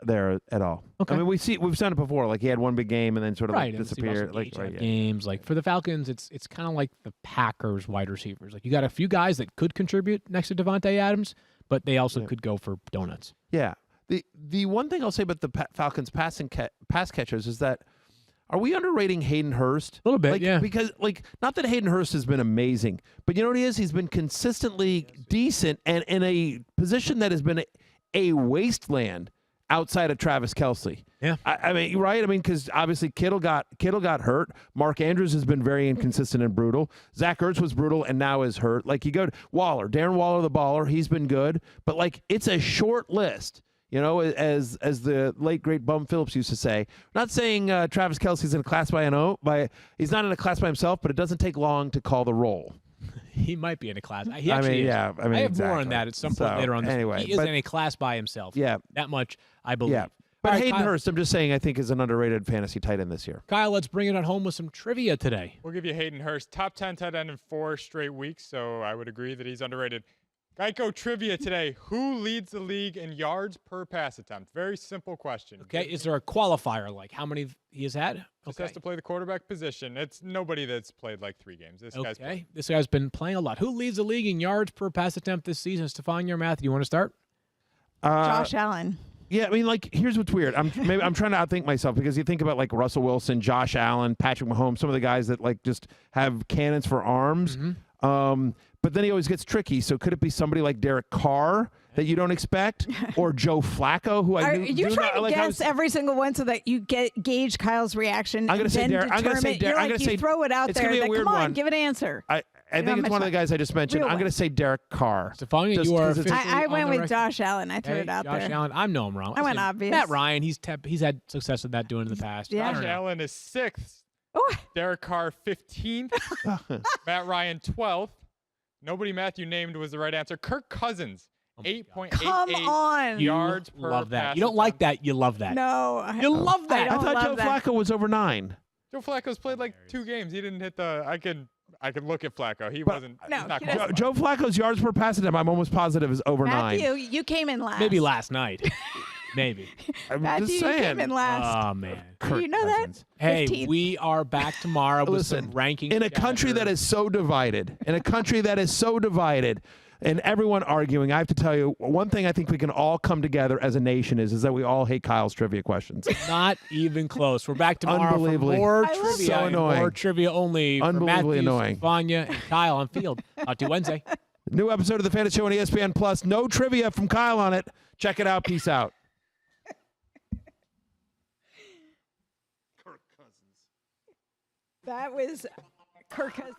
Speaker 4: there at all.
Speaker 2: Okay.
Speaker 4: I mean, we've seen it before. Like, he had one big game and then sort of
Speaker 2: Right,
Speaker 4: disappeared. Like,
Speaker 2: games. Like, for the Falcons, it's kind of like the Packers wide receivers. Like, you got a few guys that could contribute next to Devontae Adams, but they also could go for donuts.
Speaker 4: Yeah. The one thing I'll say about the Falcons pass catchers is that, are we underrating Hayden Hurst?
Speaker 2: A little bit,
Speaker 4: like,
Speaker 2: yeah.
Speaker 4: Because, like, not that Hayden Hurst has been amazing, but you know what he is? He's been consistently decent and in a position that has been a wasteland outside of Travis Kelce.
Speaker 2: Yeah.
Speaker 4: I mean, right? I mean, because obviously Kittle got hurt. Mark Andrews has been very inconsistent and brutal. Zach Ertz was brutal and now is hurt. Like you go to Darren Waller, the baller, he's been good, but like it's a short list. You know, as the late great Bum Phillips used to say. Not saying Travis Kelce's in a class he's not in a class by himself, but it doesn't take long to call the roll.
Speaker 2: He might be in a class. He
Speaker 4: I
Speaker 2: actually
Speaker 4: mean,
Speaker 2: is.
Speaker 4: yeah. I mean,
Speaker 2: I have
Speaker 4: exactly.
Speaker 2: more on that at some point later on.
Speaker 4: Anyway,
Speaker 2: he is in a class by himself.
Speaker 4: Yeah.
Speaker 2: That much I believe.
Speaker 4: Yeah. But
Speaker 2: All right,
Speaker 4: Hayden
Speaker 2: Kyle,
Speaker 4: Hurst, I'm just saying, I think is an underrated fantasy tight end this year.
Speaker 2: Kyle, let's bring it on home with some trivia today.
Speaker 5: We'll give you Hayden Hurst, top 10 tight end in 4 straight weeks, so I would agree that he's underrated. Geico trivia today. Who leads the league in yards per pass attempt? Very simple question.
Speaker 2: Okay, is there a qualifier, like how many he has had?
Speaker 5: Just
Speaker 2: Okay.
Speaker 5: has to play the quarterback position. It's nobody that's played like 3 games.
Speaker 2: This guy's been playing a lot. Who leads the league in yards per pass attempt this season? Stephania or Matthew, you want to start?
Speaker 3: Josh Allen.
Speaker 4: Yeah, I mean, like, here's what's weird. I'm trying to outthink myself because you think about like Russell Wilson, Josh Allen, Patrick Mahomes, some of the guys that like just have cannons for arms. But then he always gets tricky. So could it be somebody like Derek Carr that you don't expect, or Joe Flacco, who
Speaker 3: Are you trying to guess every single one so that you gauge Kyle's reaction?
Speaker 4: I'm going to say Derek. I'm going to say Derek. I'm going to say
Speaker 3: throw it out
Speaker 4: it's
Speaker 3: there.
Speaker 4: Gonna be a weird
Speaker 3: Come on,
Speaker 4: one.
Speaker 3: give an answer.
Speaker 4: I think it's one of the guys I just mentioned. I'm going to say Derek Carr.
Speaker 2: Stephania, you are.
Speaker 3: I went with Josh Allen. I threw
Speaker 2: Hey,
Speaker 3: it out
Speaker 2: Josh
Speaker 3: there.
Speaker 2: Allen. I know him wrong.
Speaker 3: I went obvious.
Speaker 2: Matt Ryan. He's had success with that doing in the past.
Speaker 3: Yeah.
Speaker 2: I don't
Speaker 5: Josh
Speaker 2: know.
Speaker 5: Allen is 6th.
Speaker 3: Oh,
Speaker 5: Derek Carr 15th. Matt Ryan 12th. Nobody Matthew named was the right answer. Kirk Cousins,
Speaker 2: Oh my God.
Speaker 5: 8.88
Speaker 3: come on.
Speaker 5: yards per
Speaker 2: Love that.
Speaker 5: pass
Speaker 2: You don't like
Speaker 5: attempt.
Speaker 2: that. You love that.
Speaker 3: No.
Speaker 2: You love that.
Speaker 3: I
Speaker 4: I
Speaker 3: don't
Speaker 4: thought
Speaker 3: love
Speaker 4: Joe
Speaker 3: that.
Speaker 4: Flacco was over 9.
Speaker 5: Joe Flacco's played like 2 games. He didn't hit the. I can look at Flacco. He
Speaker 4: But-
Speaker 5: wasn't.
Speaker 3: No,
Speaker 5: he's not
Speaker 3: he doesn't.
Speaker 5: qualified.
Speaker 4: Joe Flacco's yards per pass attempt, I'm almost positive, is over 9.
Speaker 3: Matthew, you came in last.
Speaker 2: Maybe last night. Maybe.
Speaker 4: I'm
Speaker 3: Matthew,
Speaker 4: just
Speaker 3: you
Speaker 4: saying.
Speaker 3: came in last.
Speaker 2: Oh man.
Speaker 4: Kirk
Speaker 3: you know that?
Speaker 4: Cousins.
Speaker 2: Hey,
Speaker 3: 15th.
Speaker 2: we are back tomorrow with
Speaker 4: Listen,
Speaker 2: some rankings.
Speaker 4: in a country that is so divided, and everyone arguing, I have to tell you, one thing I think we can all come together as a nation is that we all hate Kyle's trivia questions.
Speaker 2: not even close. We're back tomorrow for
Speaker 4: Unbelievably.
Speaker 2: more
Speaker 3: I love
Speaker 2: trivia.
Speaker 4: So
Speaker 2: and
Speaker 4: annoying.
Speaker 2: More trivia only.
Speaker 4: Unbelievably
Speaker 2: for Matthew,
Speaker 4: annoying.
Speaker 2: Stephania, and Kyle on field. Talk to you Wednesday.
Speaker 4: New episode of the Fantasy Show on ESPN Plus. No trivia from Kyle on it. Check it out. Peace out.
Speaker 3: That was Kirk Cousins.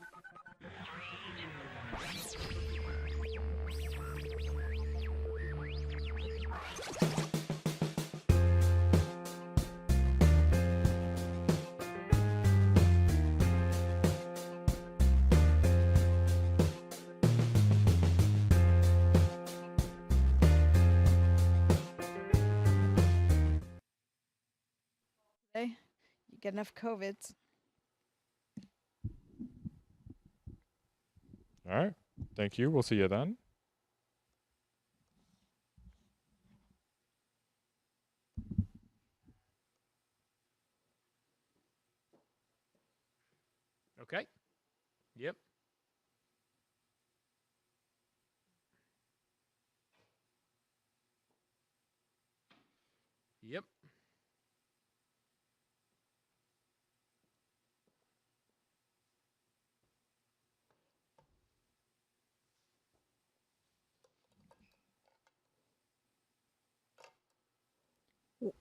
Speaker 3: You get enough COVIDs.
Speaker 5: All right. Thank you. We'll see you then.
Speaker 2: Okay. Yep. Yep.